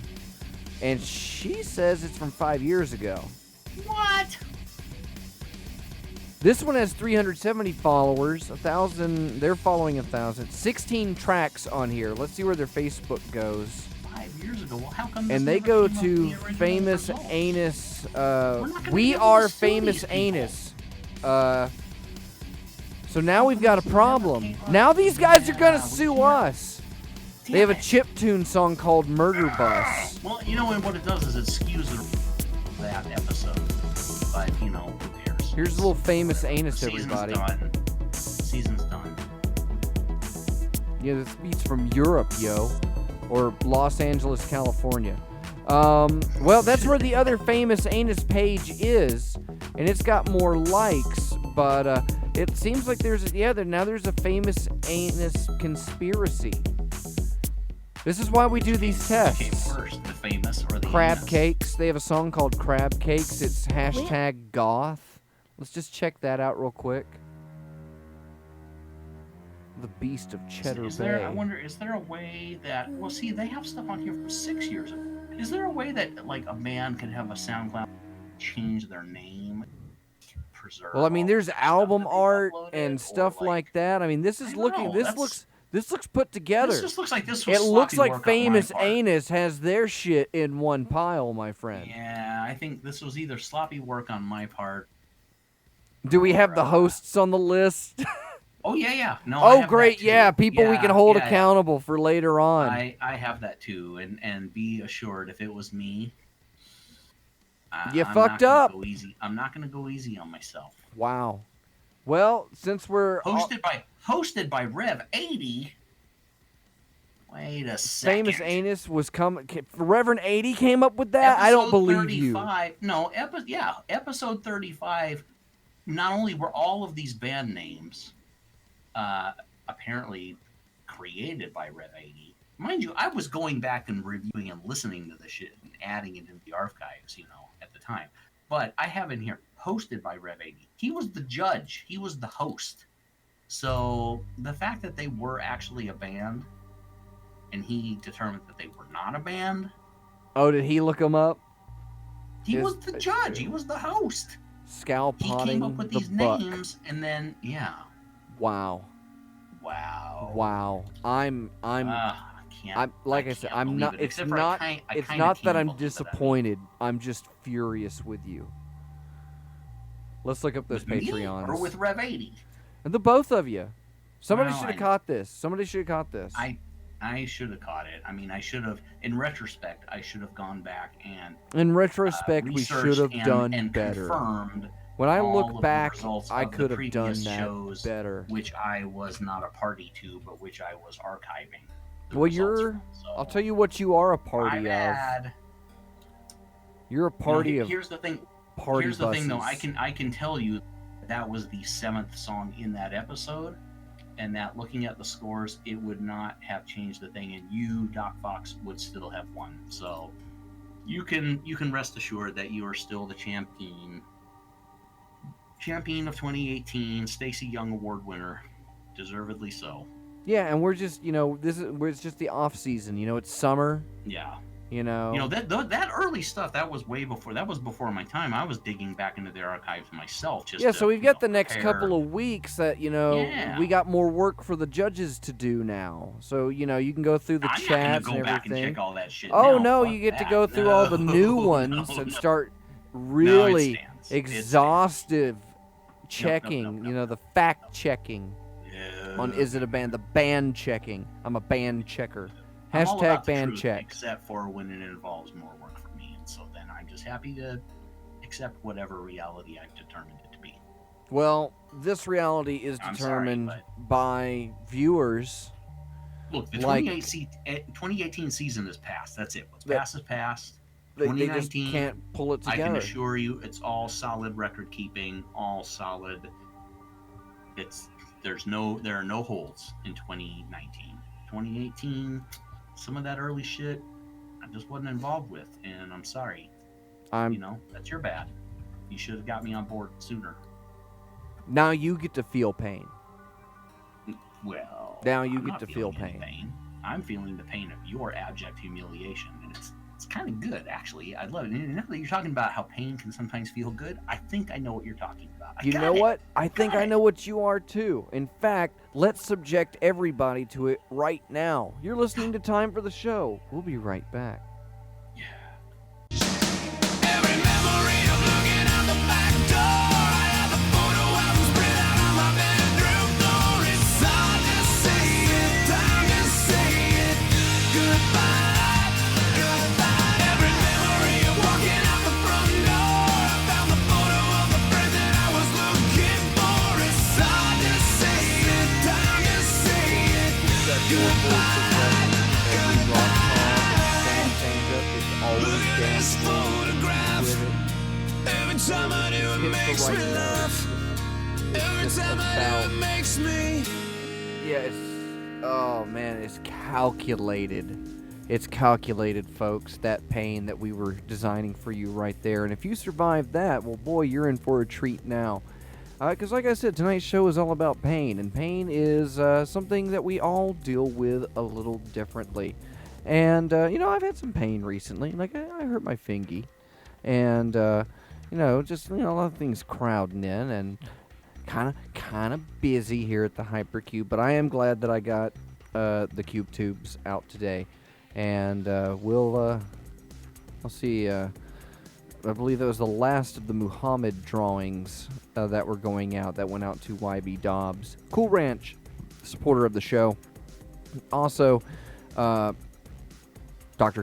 and she says it's from 5 years ago. What? This one has 370 followers, 1,000. They're following 1,000. 16 tracks on here. Let's see where their Facebook goes. 5 years ago. Well, how come? This And they never go came up to in the original Famous results? Anus. not gonna We be able to are sue Famous these people. Anus. So now we've got a problem. Now these guys are gonna sue us. They have a chiptune song called Murder Bus. Well, you know what it does is it skews that episode. but you know, who cares? Here's a little famous anus, Season's everybody. done. Season's done. Yeah, this beat's from Europe, yo. Or Los Angeles, California. Well, that's where the other famous anus page is, and it's got more likes, but it seems like there's a famous anus conspiracy. This is why we do these tests. Came first, the famous or the Crab anus? Cakes. They have a song called Crab Cakes. It's #goth. Let's just check that out real quick. The Beast of Cheddar Is there, Bay. I wonder, is there a way that, well, see, they have stuff on here from 6 years ago. Is there a way that, like, a band could have a SoundCloud change their name, preserve? Well, I mean, all there's the stuff album that they've art uploaded, and or, stuff like that. I mean, this is I looking. know, This that's- looks put together. This just looks like this was It looks sloppy like work on my Famous part. Anus has their shit in one pile, my friend. Yeah, I think this was either sloppy work on my part. Do we have the hosts on the list? Oh, yeah. No, I Oh, have great. that too. Yeah, people we can hold yeah. accountable for later on. I have that too, and be assured, if it was me, You I'm fucked not gonna up. Go easy. I'm not going to go easy on myself. Wow. Well, since we're Hosted by Rev 80. Wait a second. Famous Anus was coming. Reverend 80 came up with that. I don't believe 35, No, episode 35. Not only were all of these band names apparently created by Rev 80. Mind you, I was going back and reviewing and listening to the shit and adding it into the archives, at the time. But I have in here, hosted by Rev 80. He was the judge. He was the host. So the fact that they were actually a band, and he determined that they were not a band. Oh, did he look them up? He was the judge. He was the host. Scalp He potting came up with the these buck. names, and then Wow. I'm I can't. like I said, can't I'm believe not. it, It's except for not. I It's kinda not that can't I'm believe that. disappointed. I'm just furious with you. Let's look up those With me Patreons. or with Rev 80. And the both of you. Somebody Well, should have I- caught this. Somebody should have caught this. I should have caught it. I mean, I should have. In retrospect, I should have gone back and In retrospect, we should researched have done and better. confirmed When I all look of the back, results I of the could have done previous that shows, better. which I was not a party to, but which I was archiving. the Well, results you're. from. So, I'll tell you what you are a my party of. bad. You're a party of Here's the thing. party Here's the thing, though. buses. I can tell you that was the 7th song in that episode, and that looking at the scores, it would not have changed the thing, and you, Doc Fox, would still have won. So you can rest assured that you are still the champion of 2018, Stacy Young Award winner, deservedly so. Yeah, and we're just, it's just the off season. It's summer. Yeah. That early stuff, that was way before. That was before my time. I was digging back into their archives myself. Just Yeah, to, so we've got the next prepare. couple of weeks that, Yeah. we got more work for the judges to do now. So, you can go through the I'm chats not gonna and go back and everything. check all that shit. Oh, now. no, Fuck you get to that. go through all the new ones No, and no. start No, it really stands. It exhaustive Nope, checking, nope. the fact checking stands. on is it a band, the band checking. I'm a band checker. I'm all about the #band truth, check. Except for when it involves more work for me, and so then I'm just happy to accept whatever reality I've determined it to be. Well, this reality is I'm sorry, determined but- by viewers. Look, the Like- 2018 season is past. That's it. What's That- past is past. They just 2019, can't pull it I can together. assure you, it's all solid record keeping, all solid. There are no holes in 2019. 2018, some of that early shit, I just wasn't involved with, and I'm sorry. That's your bad. You should have got me on board sooner. Now you get to feel pain. Well, Now you I'm get not to feeling feel any pain. I'm feeling the pain of your abject humiliation, and it's kind of good, actually. I love it. And now that you're talking about how pain can sometimes feel good, I think I know what you're talking about. You know what? I think I know what you are too. In fact, let's subject everybody to it right now. You're listening to Time for the Show. We'll be right back. Every memory of looking out the back door. I have a photo album spread out on my bedroom floor. It's hard to say it, time to say it. Goodbye, goodbye. Every memory of walking out the front door. I found the photo Every time I do, it makes me laugh. Every time I do, it makes me. Yeah, oh man, it's calculated. It's calculated, folks, that pain that we were designing for you right there. And if you survive that, well, boy, you're in for a treat now. Because like I said, tonight's show is all about pain. And pain is something that we all deal with a little differently. And, I've had some pain recently. Like, I hurt my fingy. And, a lot of things crowding in. And kind of busy here at the Hypercube. But I am glad that I got the Cube Tubes out today. And I'll see. I believe that was the last of the Muhammad drawings that were going out. That went out to YB Dobbs. Cool Ranch, supporter of the show. Also, Dr.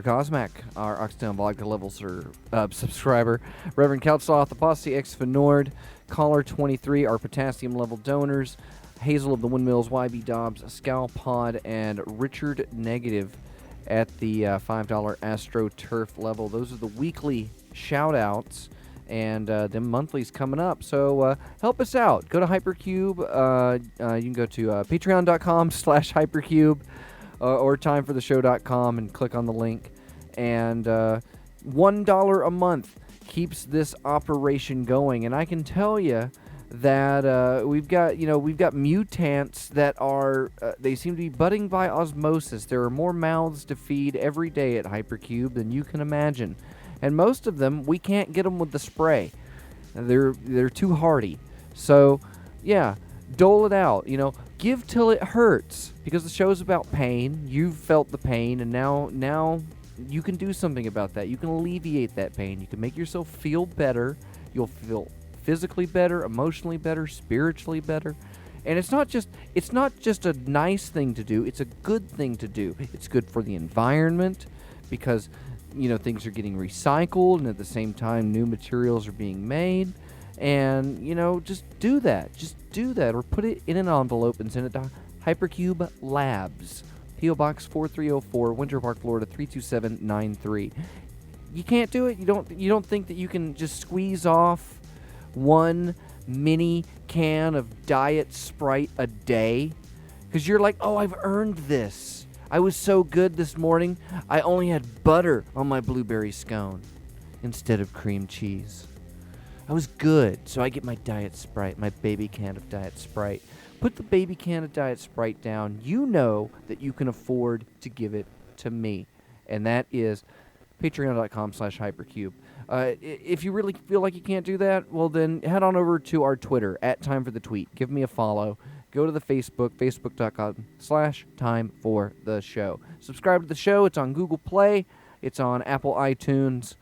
Cosmac, our Oxtown Vodka level subscriber. Reverend Couchsloth, Apostasy X Fenord, Caller 23, our potassium level donors. Hazel of the Windmills, YB Dobbs, Scowl Pod, and Richard Negative at the $5 AstroTurf level. Those are the weekly shout-outs, and the monthly's coming up. So help us out. Go to Hypercube. You can go to patreon.com/Hypercube or timefortheshow.com and click on the link. And $1 a month keeps this operation going. And I can tell you that we've got mutants that are they seem to be budding by osmosis. There are more mouths to feed every day at Hypercube than you can imagine, and most of them we can't get them with the spray. They're too hardy. So yeah, dole it out. Give till it hurts, because the show's about pain. You've felt the pain, and now you can do something about that. You can alleviate that pain. You can make yourself feel better. You'll feel physically better, emotionally better, spiritually better. And it's not just a nice thing to do, it's a good thing to do. It's good for the environment, because things are getting recycled, and at the same time new materials are being made. And just do that, or put it in an envelope and send it to Hypercube Labs, P.O. Box 4304, Winter Park, Florida 32793. You can't do it. You don't think that you can just squeeze off one mini can of Diet Sprite a day? Because you're like, oh, I've earned this. I was so good this morning, I only had butter on my blueberry scone instead of cream cheese. I was good, so I get my Diet Sprite, my baby can of Diet Sprite. Put the baby can of Diet Sprite down. You know that you can afford to give it to me. And that is patreon.com/Hypercube. If you really feel like you can't do that, well then head on over to our Twitter, @TimeForTheTweet. Give me a follow. Go to the Facebook, facebook.com/TimeForTheShow. Subscribe to the show. It's on Google Play. It's on Apple iTunes.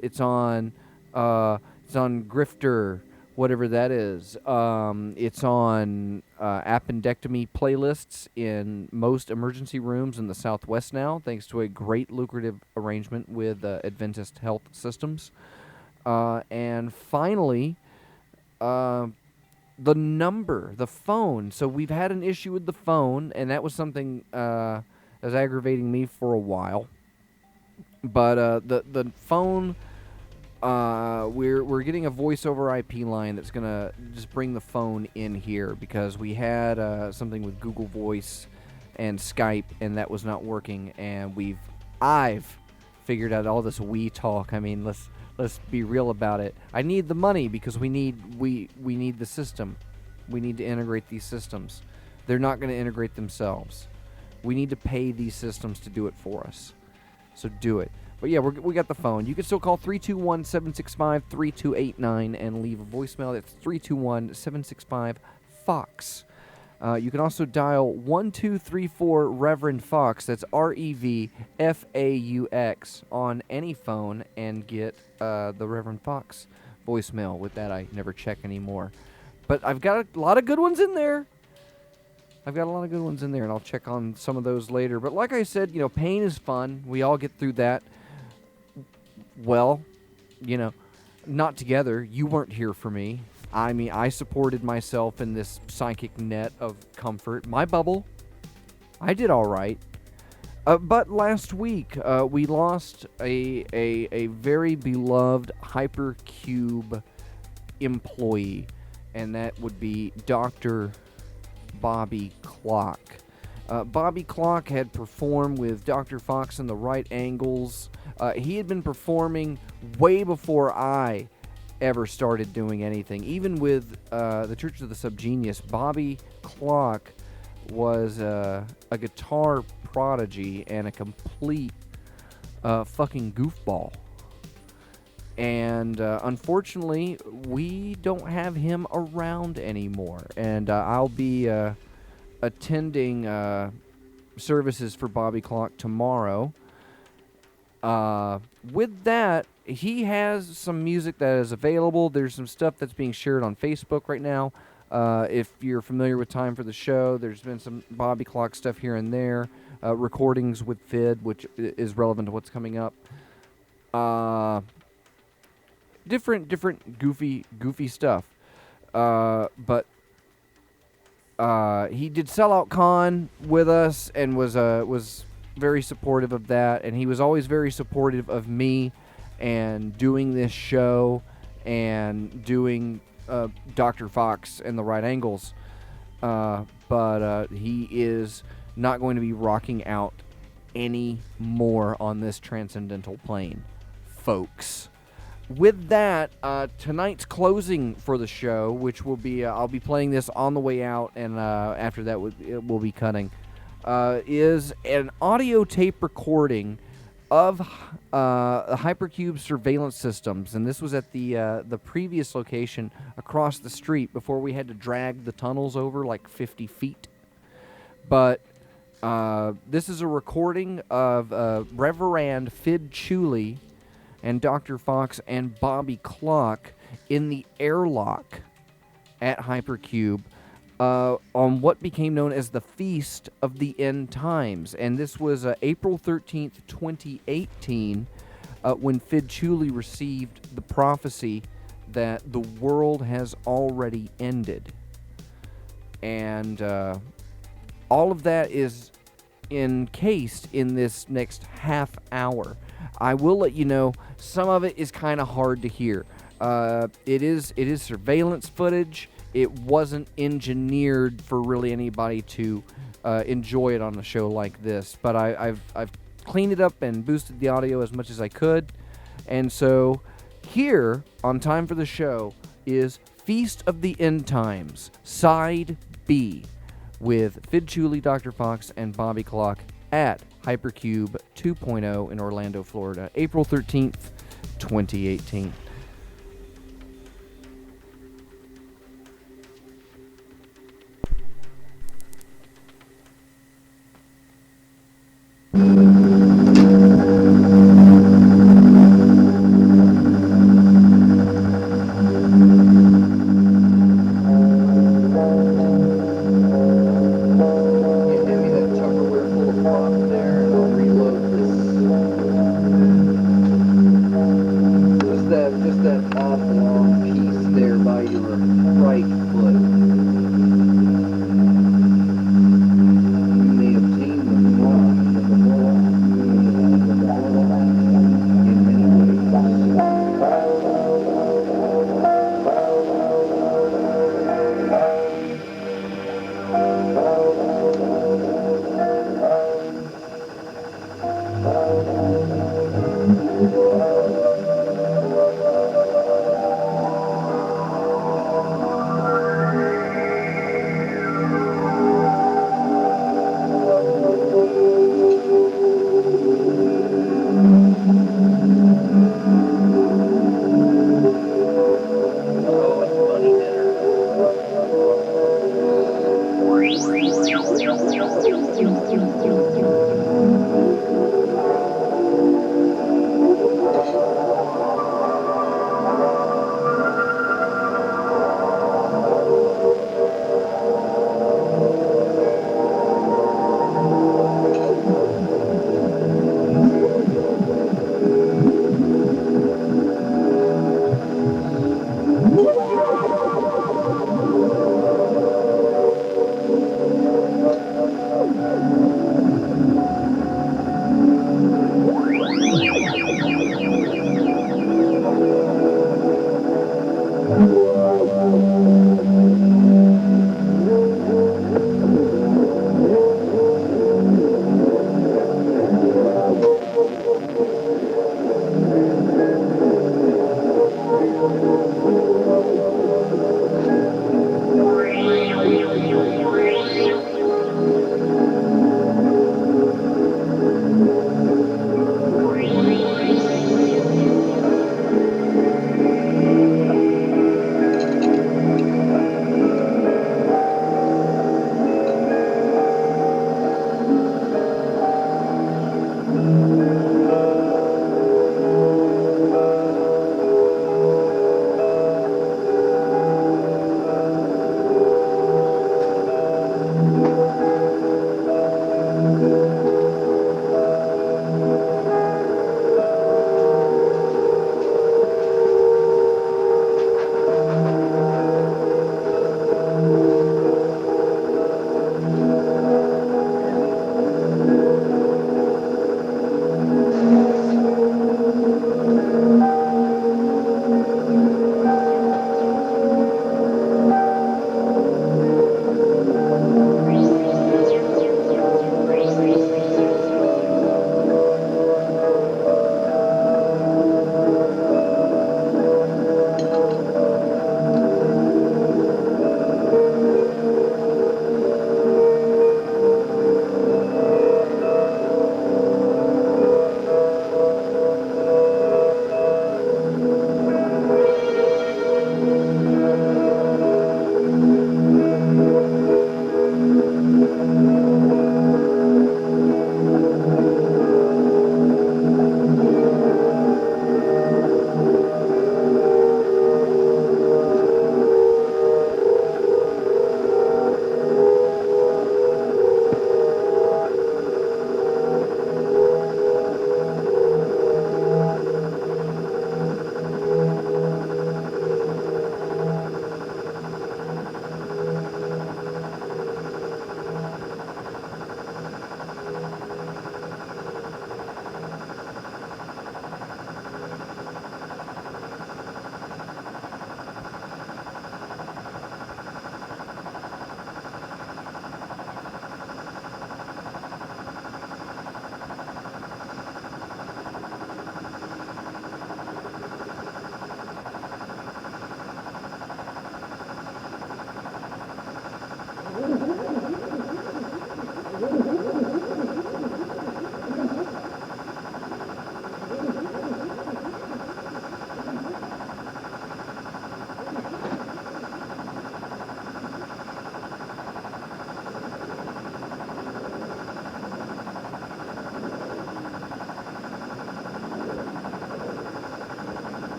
It's on Grifter, whatever that is. It's on appendectomy playlists in most emergency rooms in the Southwest now, thanks to a great lucrative arrangement with Adventist Health Systems. And finally, the phone. So we've had an issue with the phone, and that was something that was aggravating me for a while. But the phone... we're getting a voice over IP line that's gonna just bring the phone in here, because we had something with Google Voice and Skype, and that was not working. And I've figured out all this we talk. I mean, let's be real about it. I need the money because we need the system. We need to integrate these systems. They're not going to integrate themselves. We need to pay these systems to do it for us. So do it. But yeah, we got the phone. You can still call 321-765-3289 and leave a voicemail. That's 321-765-FOX. You can also dial 1234 Reverend Fox. That's REVFAUX on any phone and get the Reverend Fox voicemail. With that, I never check anymore. But I've got a lot of good ones in there. And I'll check on some of those later. But like I said, pain is fun. We all get through that. Well, not together. You weren't here for me. I mean, I supported myself in this psychic net of comfort. My bubble, I did all right. But last week, we lost a very beloved Hypercube employee, and that would be Dr. Bobby Clock. Bobby Clock had performed with Dr. Fox in the Right Angles. He had been performing way before I ever started doing anything. Even with the Church of the Subgenius, Bobby Clock was a guitar prodigy and a complete fucking goofball. And unfortunately, we don't have him around anymore. And I'll be attending services for Bobby Clock tomorrow. With that, he has some music that is available. There's some stuff that's being shared on Facebook right now. If you're familiar with Time for the Show, there's been some Bobby Clock stuff here and there. Recordings with Fidd, which is relevant to what's coming up. Different goofy stuff. But he did Sellout Con with us and was very supportive of that, and he was always very supportive of me and doing this show and doing Dr. Fox and the Right Angles. But he is not going to be rocking out any more on this transcendental plane, folks. With that, tonight's closing for the show, which will be, I'll be playing this on the way out, and after that we'll be cutting, is an audio tape recording of Hypercube surveillance systems, and this was at the previous location across the street before we had to drag the tunnels over like 50 feet. But this is a recording of Reverand Fidd Chewley and Dr. Fox and Bobby Clock in the airlock at Hypercube on what became known as the Feast of the End Times. And this was April 13th, 2018, when Fidd Chewley received the prophecy that the world has already ended. And all of that is encased in this next half hour. I will let you know, some of it is kind of hard to hear. It is surveillance footage. It wasn't engineered for really anybody to enjoy it on a show like this. But I've cleaned it up and boosted the audio as much as I could. And so here on Time for the Show is Feast of the End Times, Side B, with Fidd Chewley, Dr. Fox, and Bobby Clock at Hypercube 2.0 in Orlando, Florida, April 13th, 2018.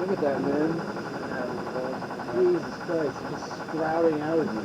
Look at that, man. Jesus Christ, it's just sprouting out of you.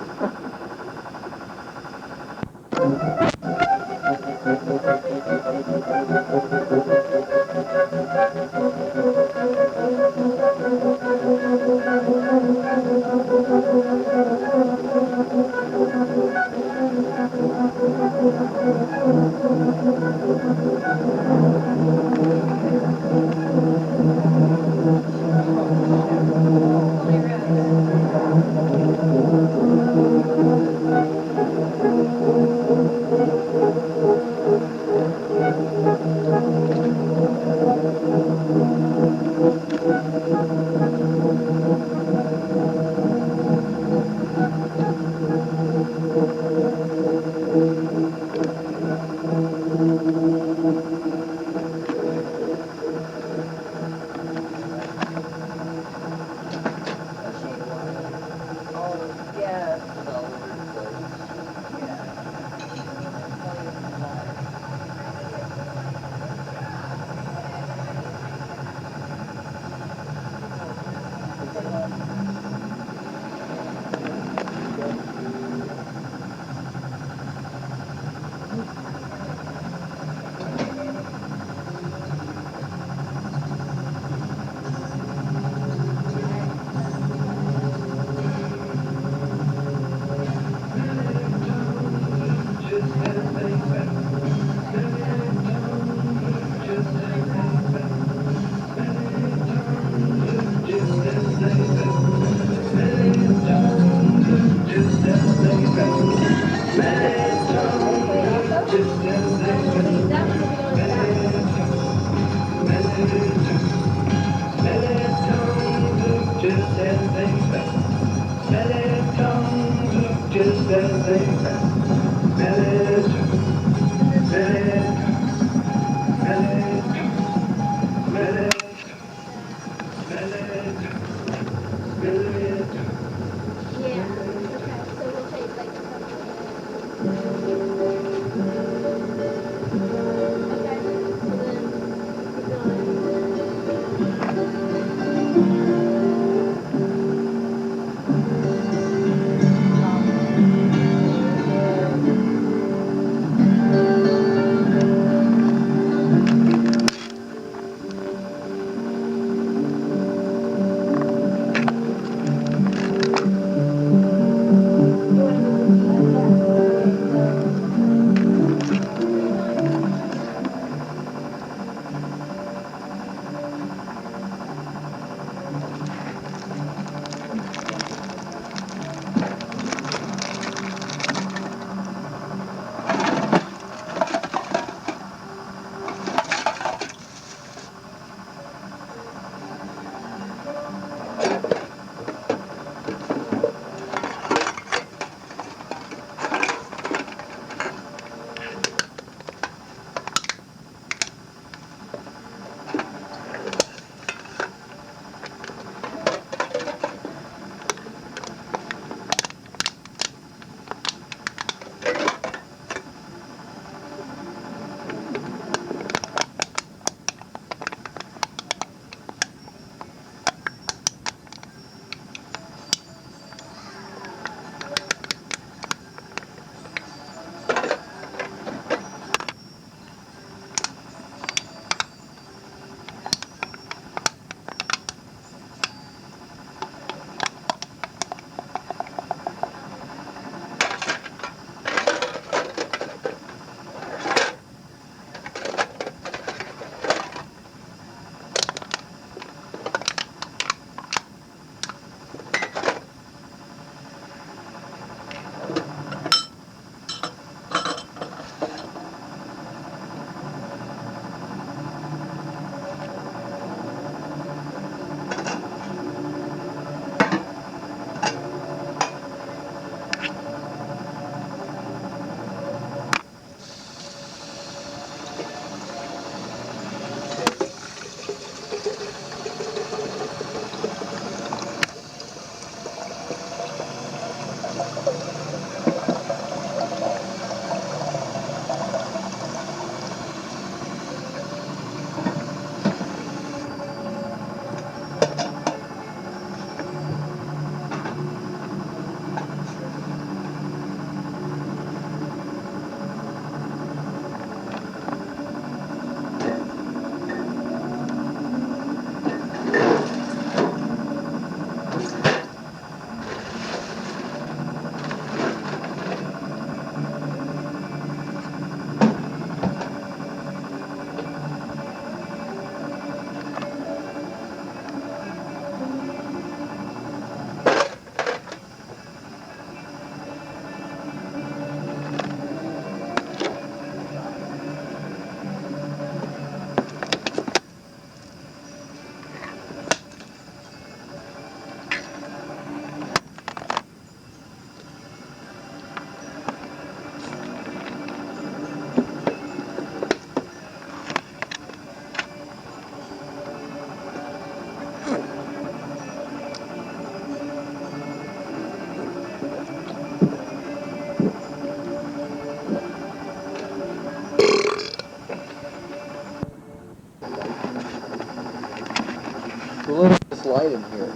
Who left this light in here?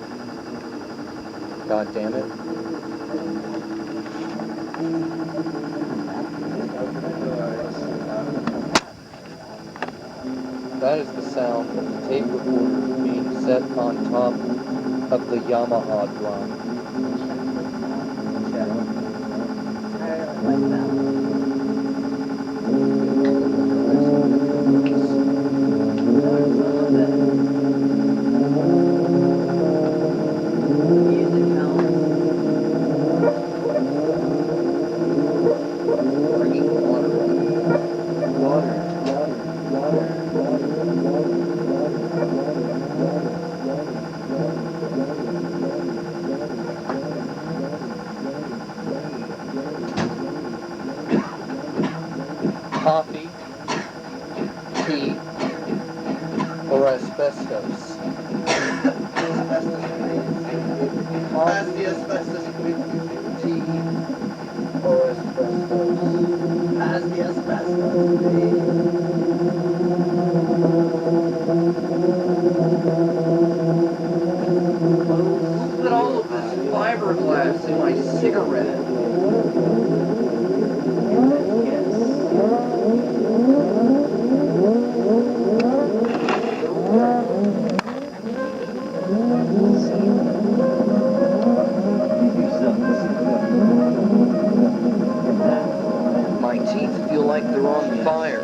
God damn it. That is the sound of the tape recorder being set on top of the Yamaha drum. asbestos, please. Pass the asbestos, please. T for asbestos. Pass the asbestos, please. Put all of this fiberglass in my cigarette. My teeth feel like they're on fire.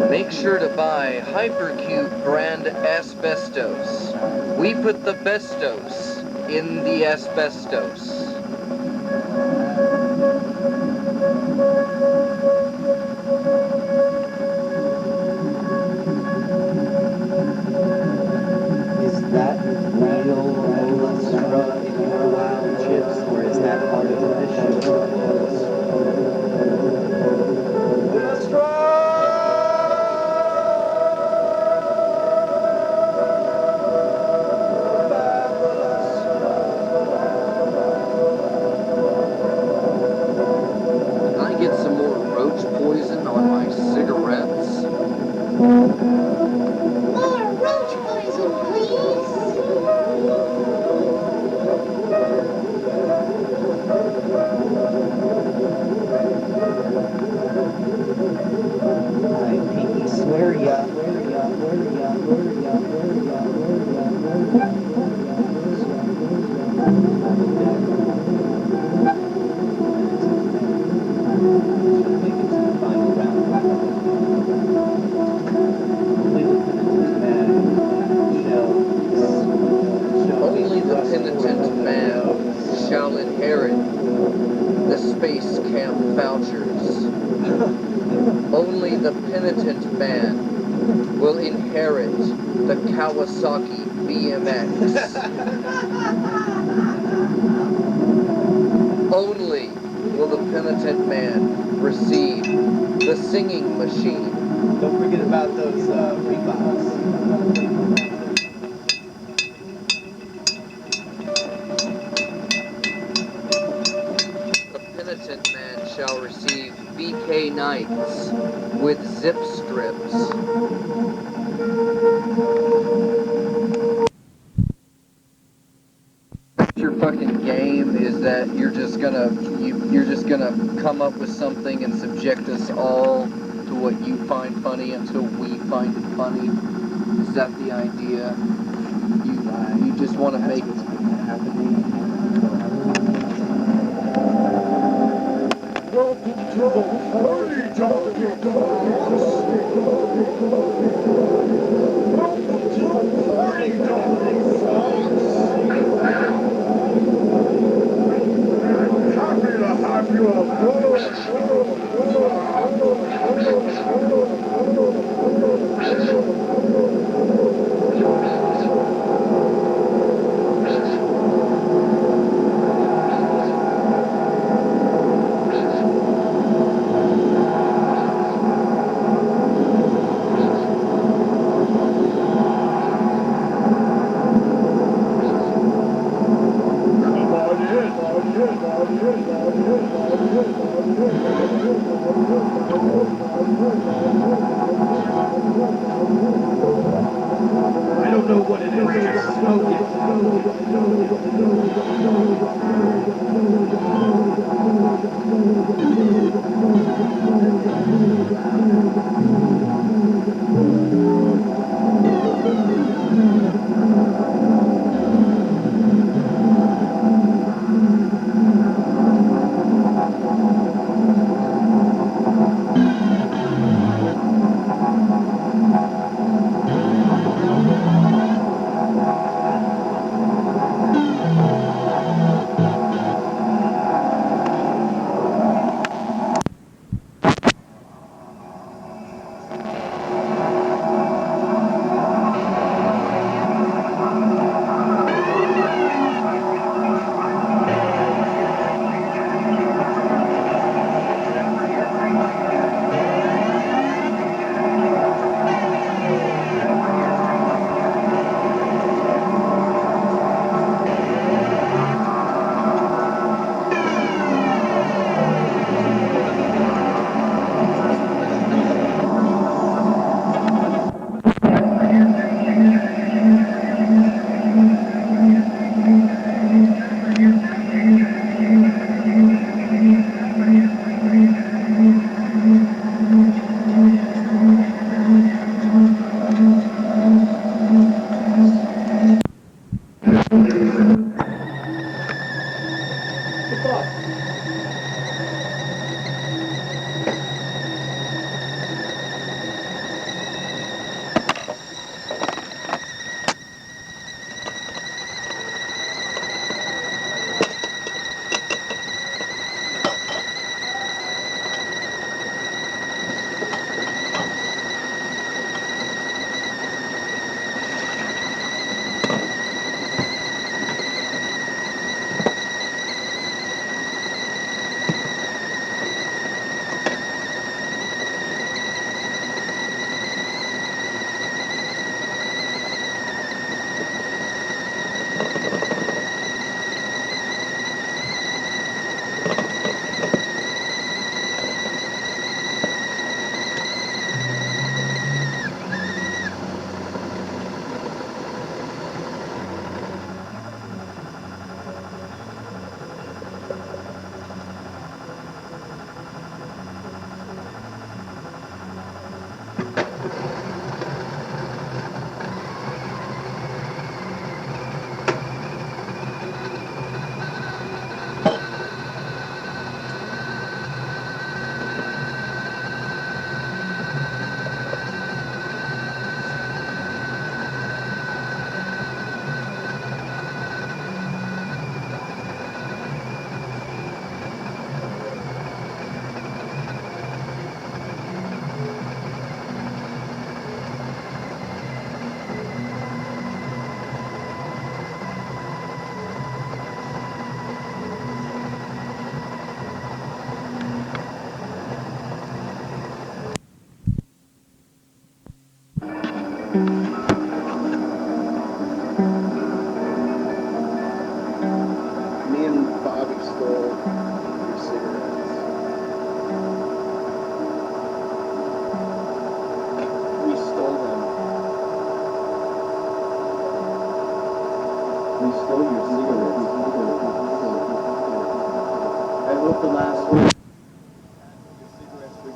Make sure to buy Hypercube brand asbestos. We put the bestos in the asbestos. Is that real Olastra in your wild chips, or is that part of the show? Can I get some more roach poison on my cigarettes? More roach poison, please. I pinky swear ya. Only the penitent man shall inherit the space camp vouchers. Only the penitent man will inherit the Kawasaki BMX. Only will the penitent man receive the singing machine. Don't forget about those Reeboks. The penitent man shall receive BK Nights with zip strips. Your fucking game is that you're just gonna come up with something and subject us all to what you find funny until we find it funny. Is that the idea? You just want to make I don't know what it is, just smoke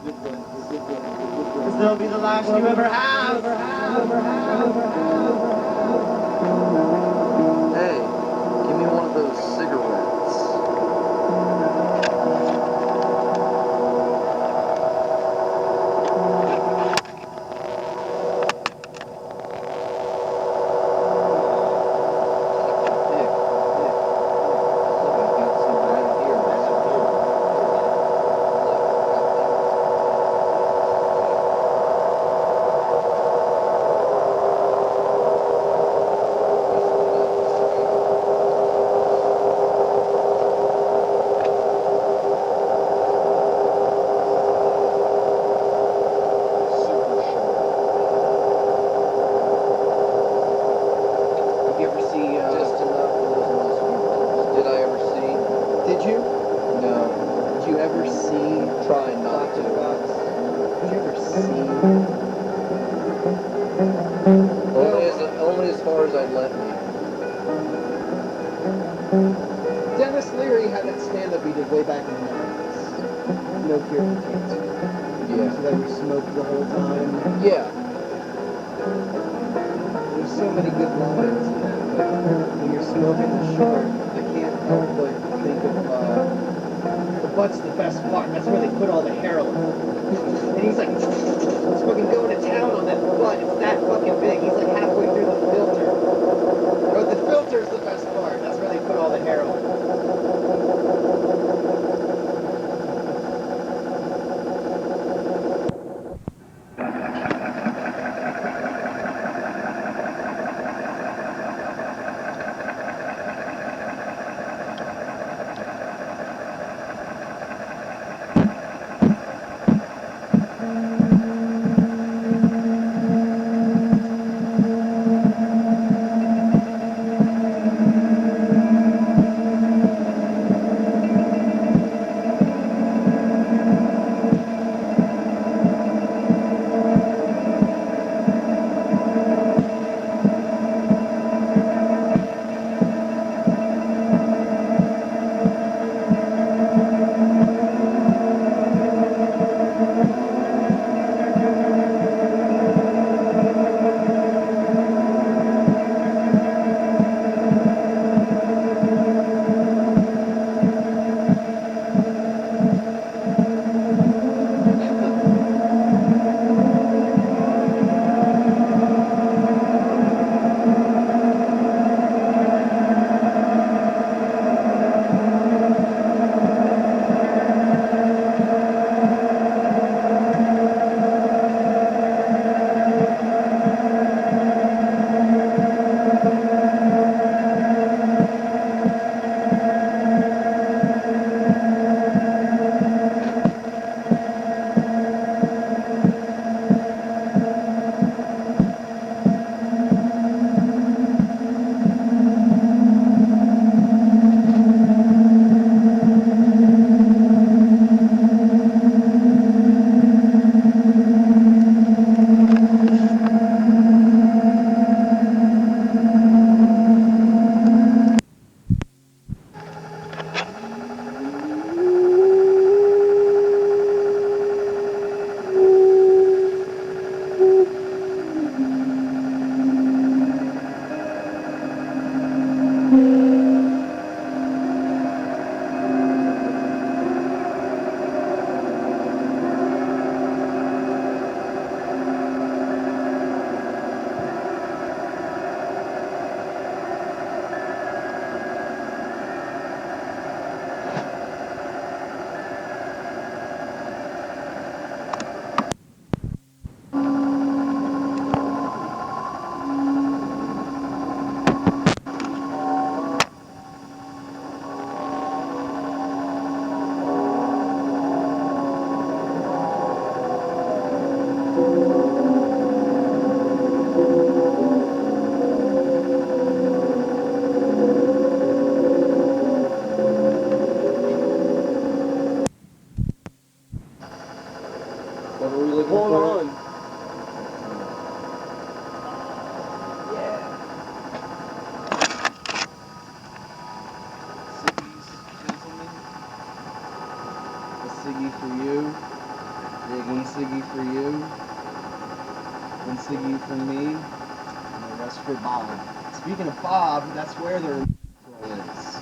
Because they'll be the last you ever have. Hey, give me one of those cigarettes. Only as far as I'd let me. Dennis Leary had that stand-up he did way back in the 90s. No Cure for Cancer. Yeah. So that you smoked the whole time. Yeah. There's so many good lines in that. But when you're smoking the short, I can't help but think of the butt's the best part. That's where they put all the heroin. And he's like, it's fucking going to town on that butt. It's that fucking big. He's like halfway through the filter. But the filter's the best part. That's where they put all the heroin. Hold on. Siggy for you. Nick Siggy for you, one Siggy for me, And the rest for Bob. Speaking of Bob, that's where the remote control is.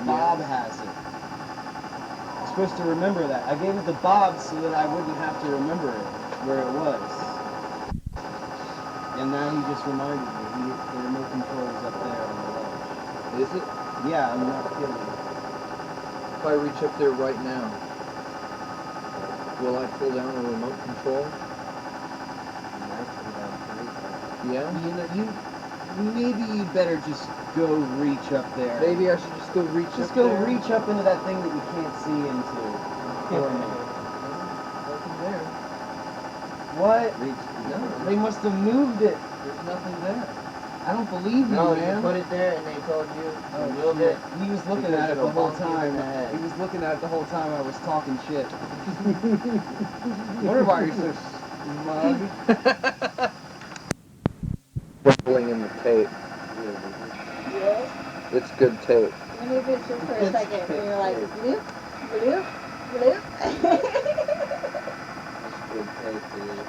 Bob has it. I'm supposed to remember that. I gave it to Bob so that I wouldn't have to remember it, where it was. And now he just reminded me. The remote control is up there on the ledge. Is it? Yeah, I'm not kidding. If I reach up there right now, will I pull down the remote control? Yeah? You know, maybe you better just go reach up there. Maybe I should just go reach Just up go there? reach up into that thing that you can't see into. For me. Nothing there. What? No, They must have moved it. there's nothing there. I don't believe you, No, man. you put it there and they told you to Oh, move shit. it. He was looking because at it it'll the whole bonk you in time. the head. He was looking at it the whole time I was talking shit. Wonder why you're so smug. Pulling in the tape. Yes. It's good tape. Let me picture for a second. And you're like, bloop, bloop, bloop. It's good tape, dude.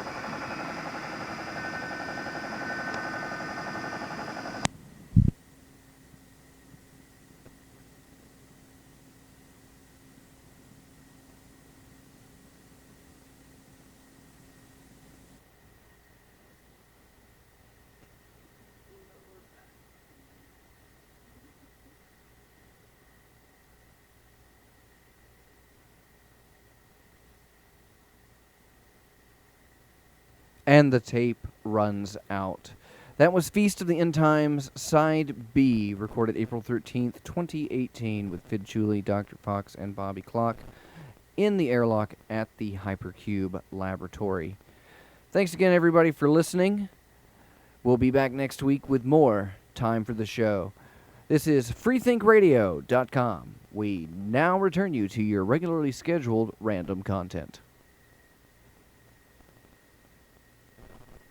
And the tape runs out. That was Feast of the End Times, Side B, recorded April 13th, 2018, with Fidd Chewley, Dr. Fox, and Bobby Clock in the airlock at the Hypercube Laboratory. Thanks again, everybody, for listening. We'll be back next week with more Time for the Show. This is freethinkradio.com. We now return you to your regularly scheduled random content.